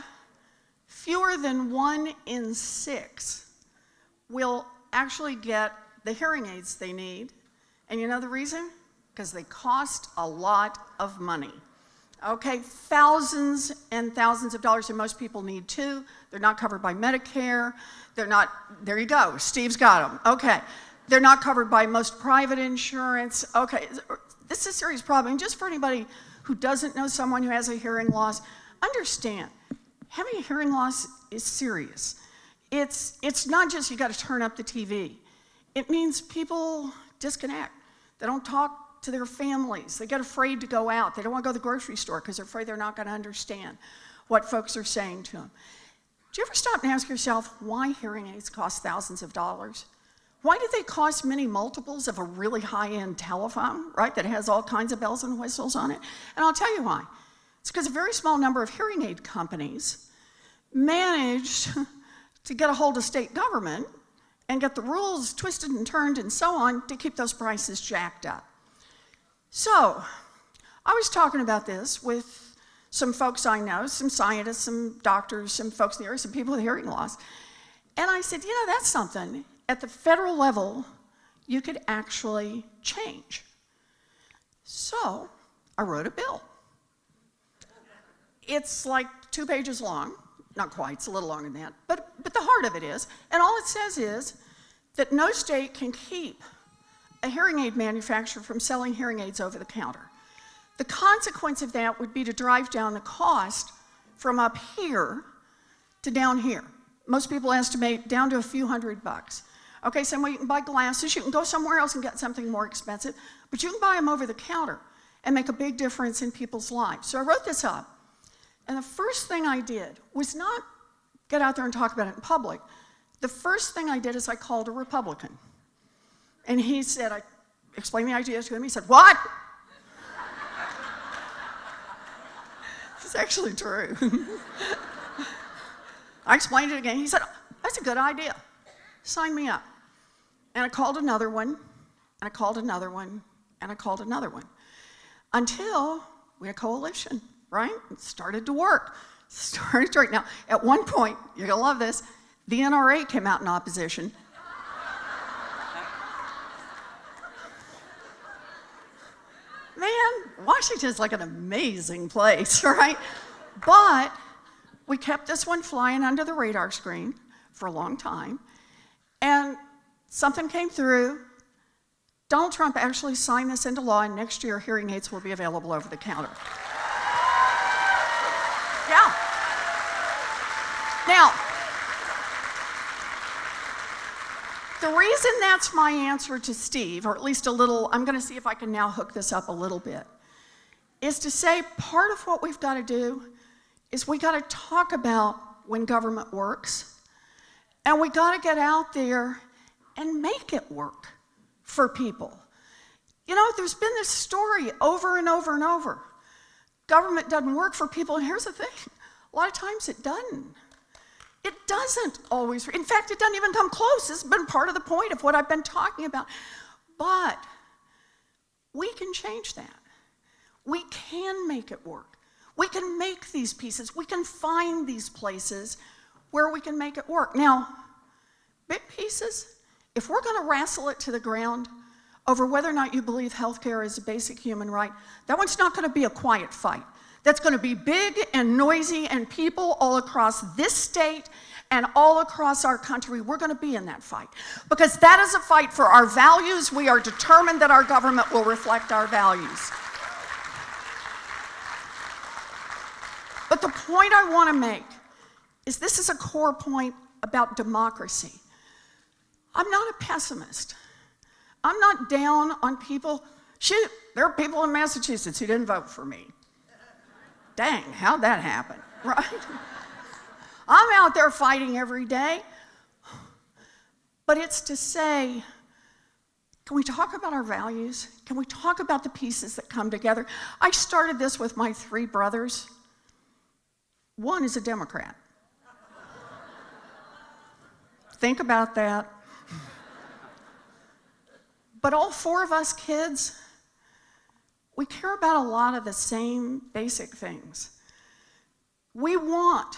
fewer than 1 in 6 will actually get the hearing aids they need. And you know the reason? Because they cost a lot of money. Okay, thousands and thousands of dollars, and most people need 2. They're not covered by Medicare. They're not, there you go, Steve's got them. Okay, they're not covered by most private insurance. Okay, this is a serious problem. And just for anybody who doesn't know someone who has a hearing loss, understand, having a hearing loss is serious. It's not just you got to turn up the TV. It means people disconnect. They don't talk to their families. They get afraid to go out. They don't want to go to the grocery store because they're afraid they're not going to understand what folks are saying to them. Do you ever stop and ask yourself why hearing aids cost thousands of dollars? Why do they cost many multiples of a really high-end telephone, right, that has all kinds of bells and whistles on it? And I'll tell you why. It's because a very small number of hearing aid companies managed to get a hold of state government and get the rules twisted and turned and so on to keep those prices jacked up. So, I was talking about this with some folks I know, some scientists, some doctors, some folks in the area, some people with hearing loss. And I said, you know, that's something at the federal level you could actually change. So, I wrote a bill. It's like 2 pages long. Not quite, it's a little longer than that. But the heart of it is, and all it says is that no state can keep a hearing aid manufacturer from selling hearing aids over the counter. The consequence of that would be to drive down the cost from up here to down here. Most people estimate down to a few $100. Okay, so you can buy glasses, you can go somewhere else and get something more expensive, but you can buy them over the counter and make a big difference in people's lives. So I wrote this up, and the first thing I did was not get out there and talk about it in public. The first thing I did is I called a Republican. And he said, I explained the idea to him. He said, what? It's actually true. I explained it again. He said, that's a good idea. Sign me up. And I called another one, and I called another one, and I called another one. Until we had a coalition, right? It started to work. Now, at one point, you're going to love this, the NRA came out in opposition. Man, Washington's like an amazing place, right? But we kept this one flying under the radar screen for a long time, and something came through. Donald Trump actually signed this into law, and next year hearing aids will be available over the counter. Yeah. Now, the reason that's my answer to Steve, or at least a little, I'm going to see if I can now hook this up a little bit, is to say part of what we've got to do is we got to talk about when government works, and we got to get out there and make it work for people. You know, there's been this story over and over and over. Government doesn't work for people, and here's the thing, a lot of times it doesn't. It doesn't always, in fact, it doesn't even come close. This has been part of the point of what I've been talking about. But we can change that. We can make it work. We can make these pieces. We can find these places where we can make it work. Now, big pieces, if we're going to wrestle it to the ground over whether or not you believe healthcare is a basic human right, that one's not going to be a quiet fight. That's going to be big and noisy, and people all across this state And all across our country, we're going to be in that fight. Because that is a fight for our values. We are determined that our government will reflect our values. But the point I want to make is this is a core point about democracy. I'm not a pessimist. I'm not down on people. Shoot, there are people in Massachusetts who didn't vote for me. Dang, how'd that happen, right? I'm out there fighting every day. But it's to say, can we talk about our values? Can we talk about the pieces that come together? I started this with my 3 brothers. One is a Democrat. Think about that. But all 4 of us kids, we care about a lot of the same basic things. We want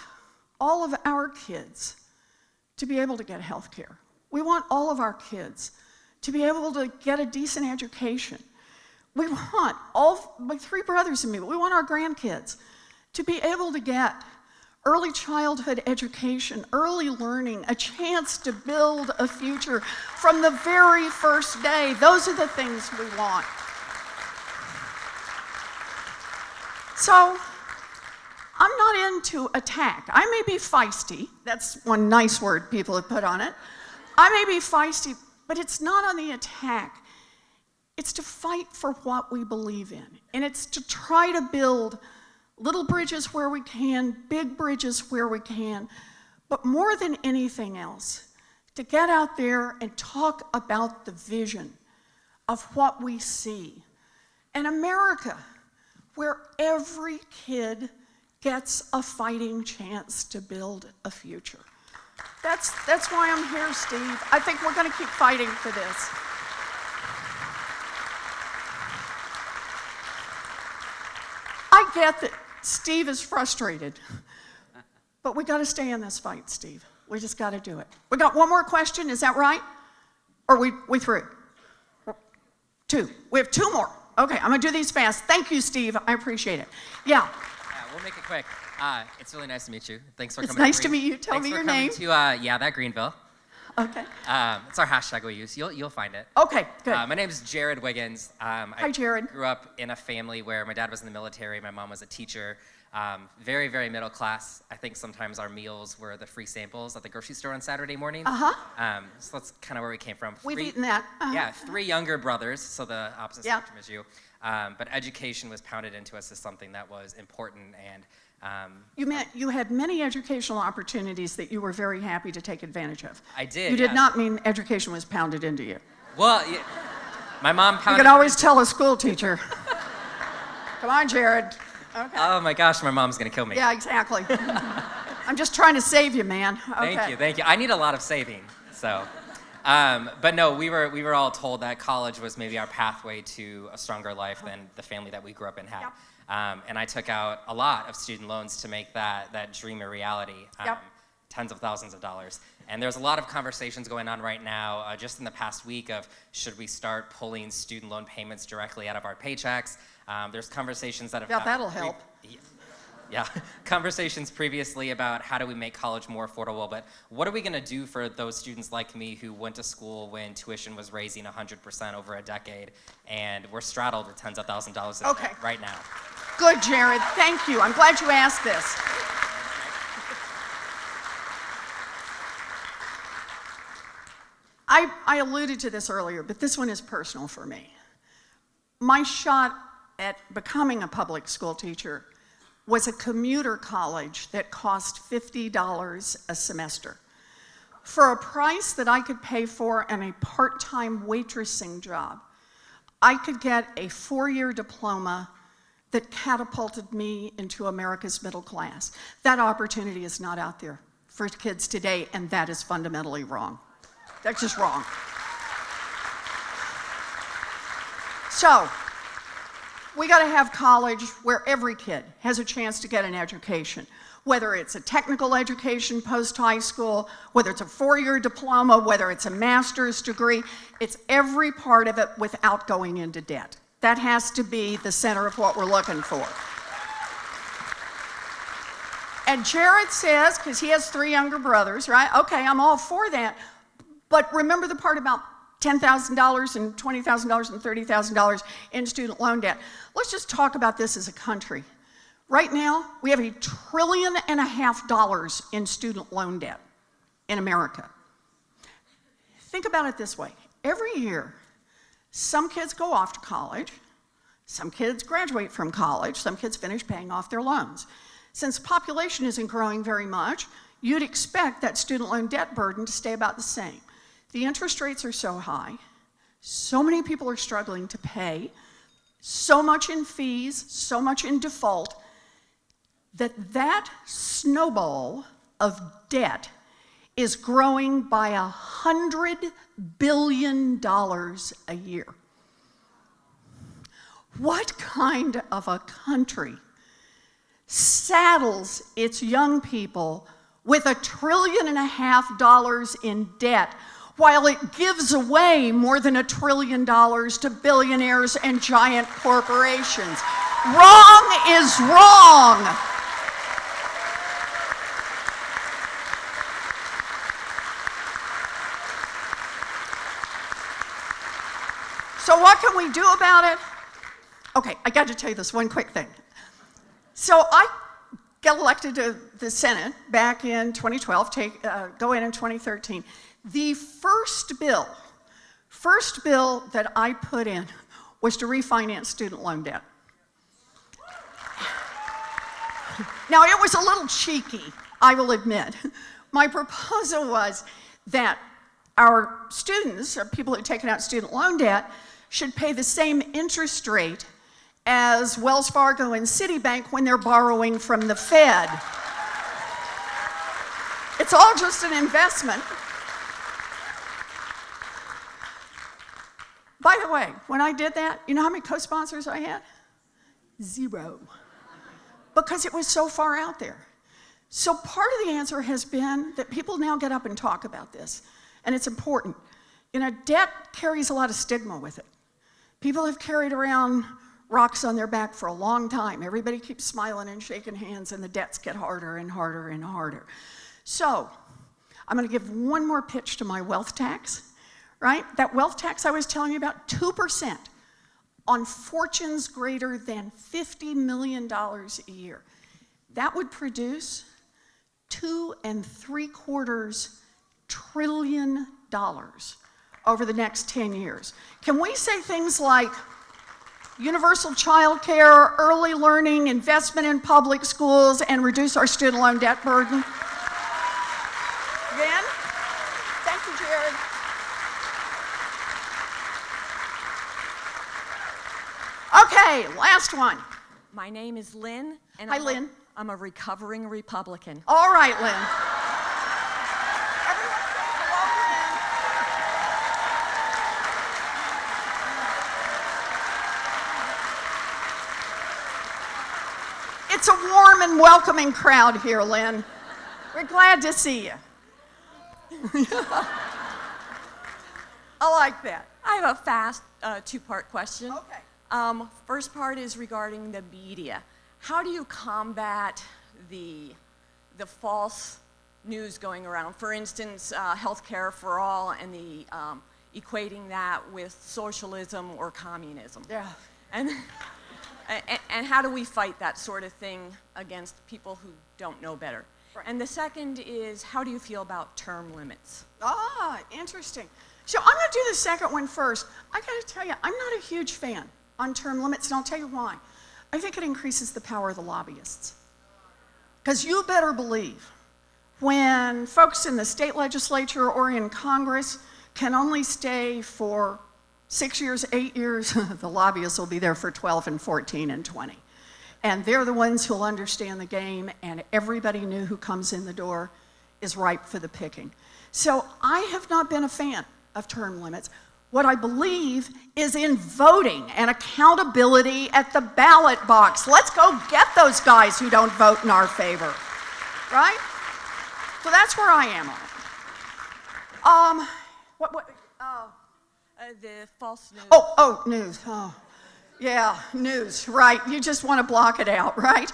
all of our kids to be able to get health care. We want all of our kids to be able to get a decent education. We want my 3 brothers and me, we want our grandkids to be able to get early childhood education, early learning, a chance to build a future from the very first day. Those are the things we want. So, I'm not into attack. I may be feisty. That's one nice word people have put on it. I may be feisty, but it's not on the attack. It's to fight for what we believe in. And it's to try to build little bridges where we can, big bridges where we can, but more than anything else, to get out there and talk about the vision of what we see. An America where every kid gets a fighting chance to build a future. That's why I'm here, Steve. I think we're going to keep fighting for this. I get that Steve is frustrated, but we got to stay in this fight, Steve. We just got to do it. We got one more question, is that right? Or we through? 2. We have 2 more. Okay, I'm gonna do these fast. Thank you, Steve. I appreciate it. Yeah. We'll make it quick. It's really nice to meet you. Thanks for It's coming. nice to meet you. Tell me your name. Thanks for coming to that Greenville. Okay. It's our hashtag we use. You'll find it. Okay, good. My name's Jared Wiggins. Hi, Jared. I grew up in a family where my dad was in the military, my mom was a teacher. Very, very middle class. I think sometimes our meals were the free samples at the grocery store on Saturday morning. Uh-huh. So that's kind of where we came from. We've eaten that. Uh-huh. Yeah, 3 younger brothers, so the opposite Yeah. spectrum as you. But education was pounded into us as something that was important, and You had many educational opportunities that you were very happy to take advantage of. I did. You did yes. not mean education was pounded into you. Well, my mom You pounded. can always tell a school teacher. Come on, Jared. Okay. Oh my gosh, my mom's gonna kill me. Yeah, exactly. I'm just trying to save you, man. Okay. Thank you. I need a lot of saving, so. But no, we were all told that college was maybe our pathway to a stronger life than the family that we grew up in had. Yep. And I took out a lot of student loans to make that dream a reality. Yep. Tens of thousands of dollars. And there's a lot of conversations going on right now, just in the past week, of should we start pulling student loan payments directly out of our paychecks? There's conversations that have Yeah, that'll help. Yeah, conversations previously about how do we make college more affordable, but what are we gonna do for those students like me who went to school when tuition was raising 100% over a decade, and we're straddled with tens of thousands of dollars in Okay. debt right now? Good, Jared. Thank you. I'm glad you asked this. I alluded to this earlier, but this one is personal for me. My shot at becoming a public school teacher was a commuter college that cost $50 a semester. For a price that I could pay for and a part-time waitressing job, I could get a 4-year diploma that catapulted me into America's middle class. That opportunity is not out there for kids today, and that is fundamentally wrong. That's just wrong. So, we got to have college where every kid has a chance to get an education, whether it's a technical education post-high school, whether it's a 4-year diploma, whether it's a master's degree. It's every part of it without going into debt. That has to be the center of what we're looking for. And Jared says, because he has 3 younger brothers, right? Okay, I'm all for that. But remember the part about $10,000 and $20,000 and $30,000 in student loan debt. Let's just talk about this as a country. Right now, we have $1.5 trillion in student loan debt in America. Think about it this way. Every year, some kids go off to college, some kids graduate from college, some kids finish paying off their loans. Since the population isn't growing very much, you'd expect that student loan debt burden to stay about the same. The interest rates are so high, so many people are struggling to pay, so much in fees, so much in default, that snowball of debt is growing by $100 billion a year. What kind of a country saddles its young people with $1.5 trillion in debt while it gives away more than $1 trillion to billionaires and giant corporations? Wrong is wrong. So what can we do about it? Okay, I got to tell you this one quick thing. So I got elected to the Senate back in 2012, go in 2013. The first bill that I put in was to refinance student loan debt. Now, it was a little cheeky, I will admit. My proposal was that our students, or people who had taken out student loan debt, should pay the same interest rate as Wells Fargo and Citibank when they're borrowing from the Fed. It's all just an investment. By the way, when I did that, you know how many co-sponsors I had? 0. Because it was so far out there. So part of the answer has been that people now get up and talk about this, and it's important. You know, debt carries a lot of stigma with it. People have carried around rocks on their back for a long time. Everybody keeps smiling and shaking hands, and the debts get harder and harder and harder. So I'm going to give one more pitch to my wealth tax, right? That wealth tax I was telling you about, 2% on fortunes greater than $50 million a year. That would produce $2.75 trillion over the next 10 years. Can we say things like universal child care, early learning, investment in public schools, and reduce our student loan debt burden? Again? Thank you, Jared. Okay, last one. My name is Lynn, and Hi, Lynn. I'm a recovering Republican. All right, Lynn. Everyone say hello, Lynn. It's a warm and welcoming crowd here, Lynn. We're glad to see you. I like that. I have a fast two-part question. Okay. First part is regarding the media. How do you combat the false news going around? For instance, healthcare for all and the equating that with socialism or communism. Yeah. And how do we fight that sort of thing against people who don't know better? Right. And the second is, how do you feel about term limits? Ah, interesting. So I'm going to do the second one first. I got to tell you, I'm not a huge fan on term limits, and I'll tell you why. I think it increases the power of the lobbyists. Because you better believe, when folks in the state legislature or in Congress can only stay for 6 years, 8 years, the lobbyists will be there for 12 and 14 and 20. And they're the ones who'll understand the game, and everybody new who comes in the door is ripe for the picking. So I have not been a fan of term limits. What I believe is in voting and accountability at the ballot box. Let's go get those guys who don't vote in our favor, right? So that's where I am on it. The false news. Oh, news. Oh. Yeah, news, right. You just want to block it out, right?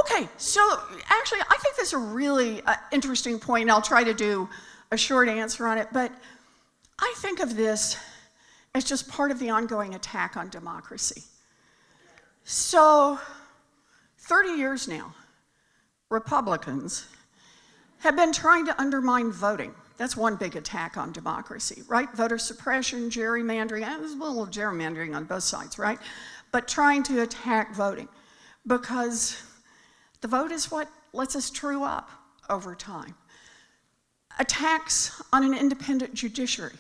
Okay, so actually, I think this is a really interesting point, and I'll try to do a short answer on it, but I think of this as just part of the ongoing attack on democracy. So, 30 years now, Republicans have been trying to undermine voting. That's one big attack on democracy, right? Voter suppression, gerrymandering, there's a little gerrymandering on both sides, right? But trying to attack voting because the vote is what lets us true up over time. Attacks on an independent judiciary,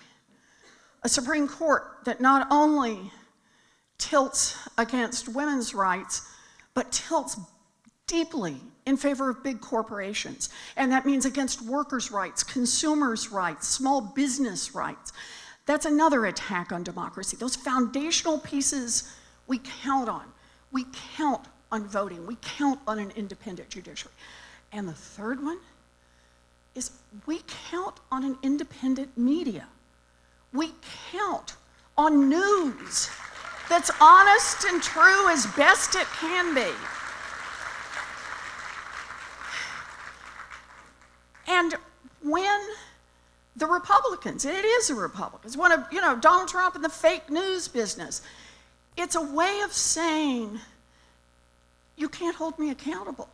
a Supreme Court that not only tilts against women's rights, but tilts deeply in favor of big corporations. And that means against workers' rights, consumers' rights, small business rights. That's another attack on democracy. Those foundational pieces we count on. We count on voting. We count on an independent judiciary. And the third one is we count on an independent media. We count on news that's honest and true as best it can be. And when the Republicans, and it is the Republicans, want to, Donald Trump and the fake news business, it's a way of saying, you can't hold me accountable.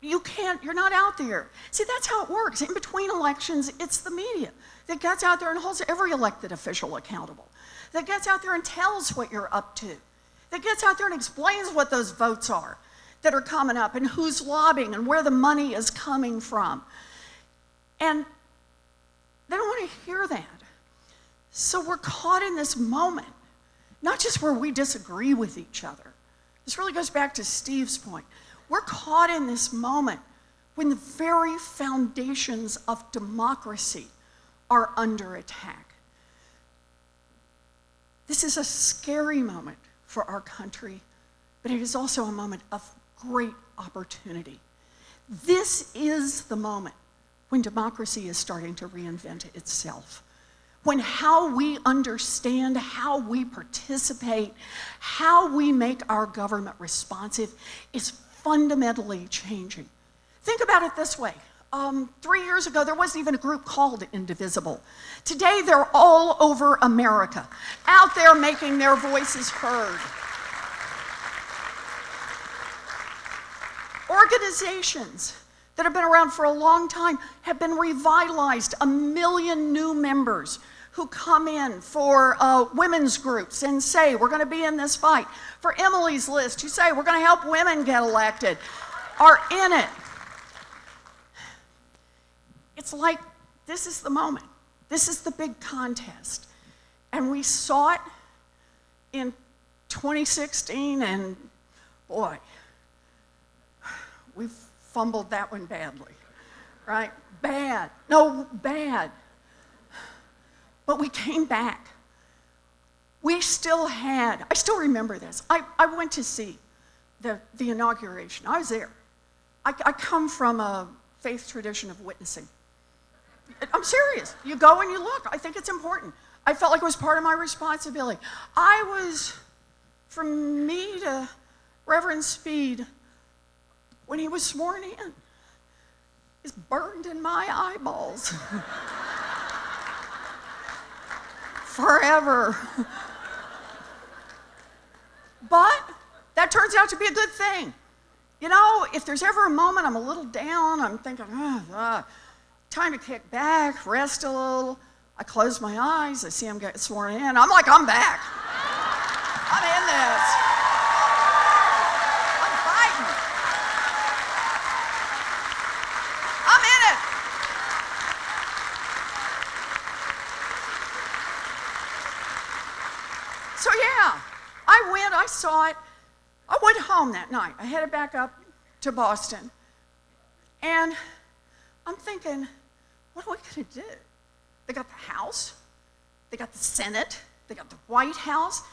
You're not out there. See, that's how it works. In between elections, it's the media that gets out there and holds every elected official accountable, that gets out there and tells what you're up to, that gets out there and explains what those votes are that are coming up and who's lobbying and where the money is coming from. And they don't want to hear that. So we're caught in this moment, not just where we disagree with each other. This really goes back to Steve's point. We're caught in this moment when the very foundations of democracy are under attack. This is a scary moment for our country, but it is also a moment of great opportunity. This is the moment when democracy is starting to reinvent itself, when how we understand, how we participate, how we make our government responsive is fundamentally changing. Think about it this way. 3 years ago, there wasn't even a group called Indivisible. Today, they're all over America, out there making their voices heard. Organizations that have been around for a long time have been revitalized. 1 million new members who come in for women's groups and say, we're going to be in this fight. For Emily's List, who say, we're going to help women get elected, are in it. It's like, this is the moment. This is the big contest. And we saw it in 2016, and boy, we fumbled that one badly, right? Bad. But we came back. I still remember this. I went to see the inauguration. I was there. I come from a faith tradition of witnessing. I'm serious. You go and you look. I think it's important. I felt like it was part of my responsibility. From me to Reverend Speed, when he was sworn in, is burned in my eyeballs. Forever. But that turns out to be a good thing. If there's ever a moment I'm a little down, I'm thinking, time to kick back, rest a little. I close my eyes, I see him get sworn in. I'm like, I'm back. I'm in this. I'm fighting. I'm in it. So yeah, I saw it. I went home that night. I headed back up to Boston. And I'm thinking, what are we going to do? They got the House. They got the Senate. They got the White House.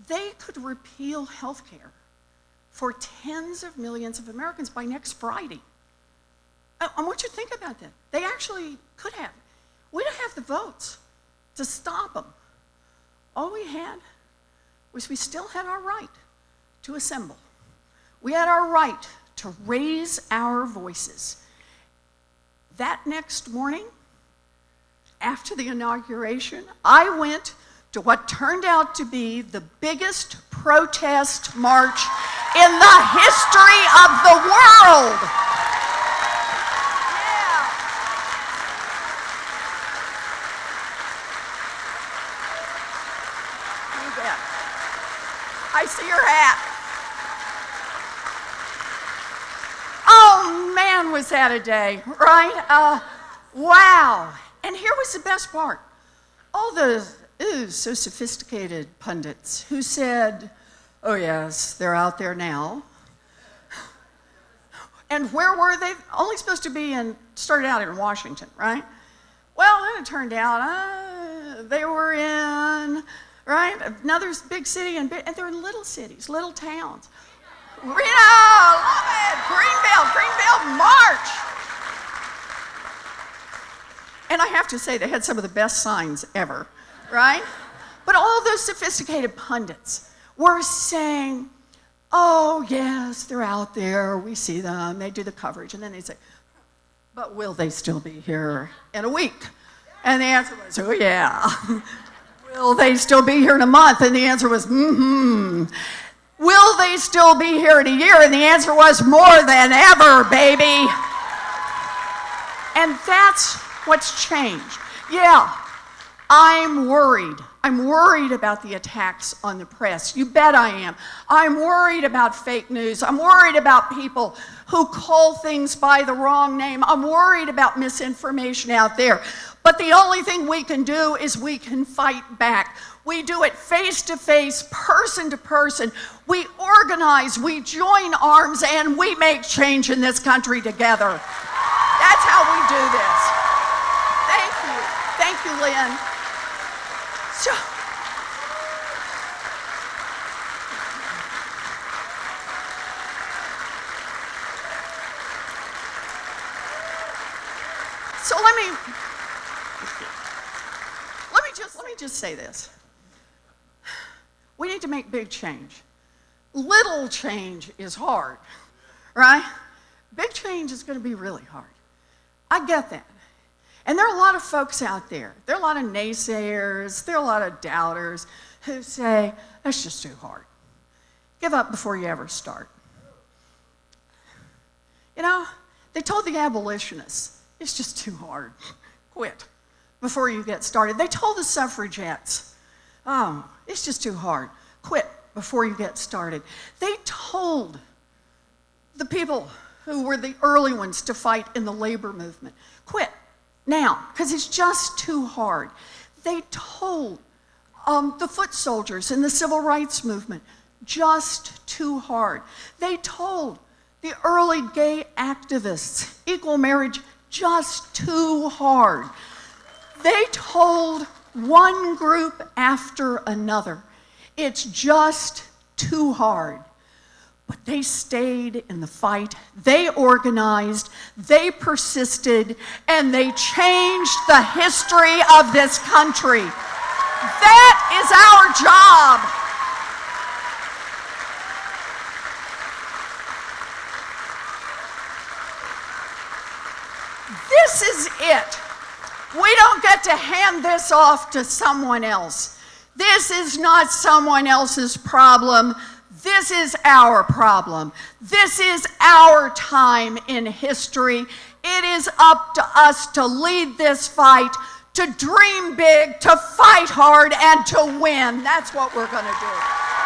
They could repeal health care for tens of millions of Americans by next Friday. I want you to think about that. They actually could have. We don't have the votes to stop them. All we had was we still had our right to assemble. We had our right to raise our voices. That next morning, after the inauguration, I went to what turned out to be the biggest protest march in the history of the world. You bet. I see your hat. Oh man, was that a day, right? Wow. And here was the best part. All the so sophisticated pundits who said, oh yes, they're out there now. And where were they? Only supposed to be started out in Washington, right? Well, then it turned out they were in, right, another big city, and they were in little cities, little towns. Reno, love it, Greenville March. And I have to say, they had some of the best signs ever, right? But all those sophisticated pundits were saying, oh, yes, they're out there, we see them, they do the coverage, and then they say, but will they still be here in a week? And the answer was, oh, yeah. Will they still be here in a month? And the answer was, mm-hmm. Will they still be here in a year? And the answer was, more than ever, baby. And that's what's changed. Yeah, I'm worried. I'm worried about the attacks on the press. You bet I am. I'm worried about fake news. I'm worried about people who call things by the wrong name. I'm worried about misinformation out there. But the only thing we can do is we can fight back. We do it face to face, person to person. We organize, we join arms, and we make change in this country together. That's how we do this. Thank you. Thank you, Lynn. So let me just say this. We need to make big change. Little change is hard, right? Big change is going to be really hard. I get that. And there are a lot of folks out there. There are a lot of naysayers. There are a lot of doubters who say, that's just too hard. Give up before you ever start. You know, they told the abolitionists, it's just too hard. Quit before you get started. They told the suffragettes, oh, it's just too hard. Quit before you get started. They told the people who were the early ones to fight in the labor movement, quit now, because it's just too hard. They told the foot soldiers in the civil rights movement, just too hard. They told the early gay activists, equal marriage, just too hard. They told one group after another, it's just too hard. But they stayed in the fight, they organized, they persisted, and they changed the history of this country. That is our job. This is it. We don't get to hand this off to someone else. This is not someone else's problem. This is our problem. This is our time in history. It is up to us to lead this fight, to dream big, to fight hard, and to win. That's what we're going to do.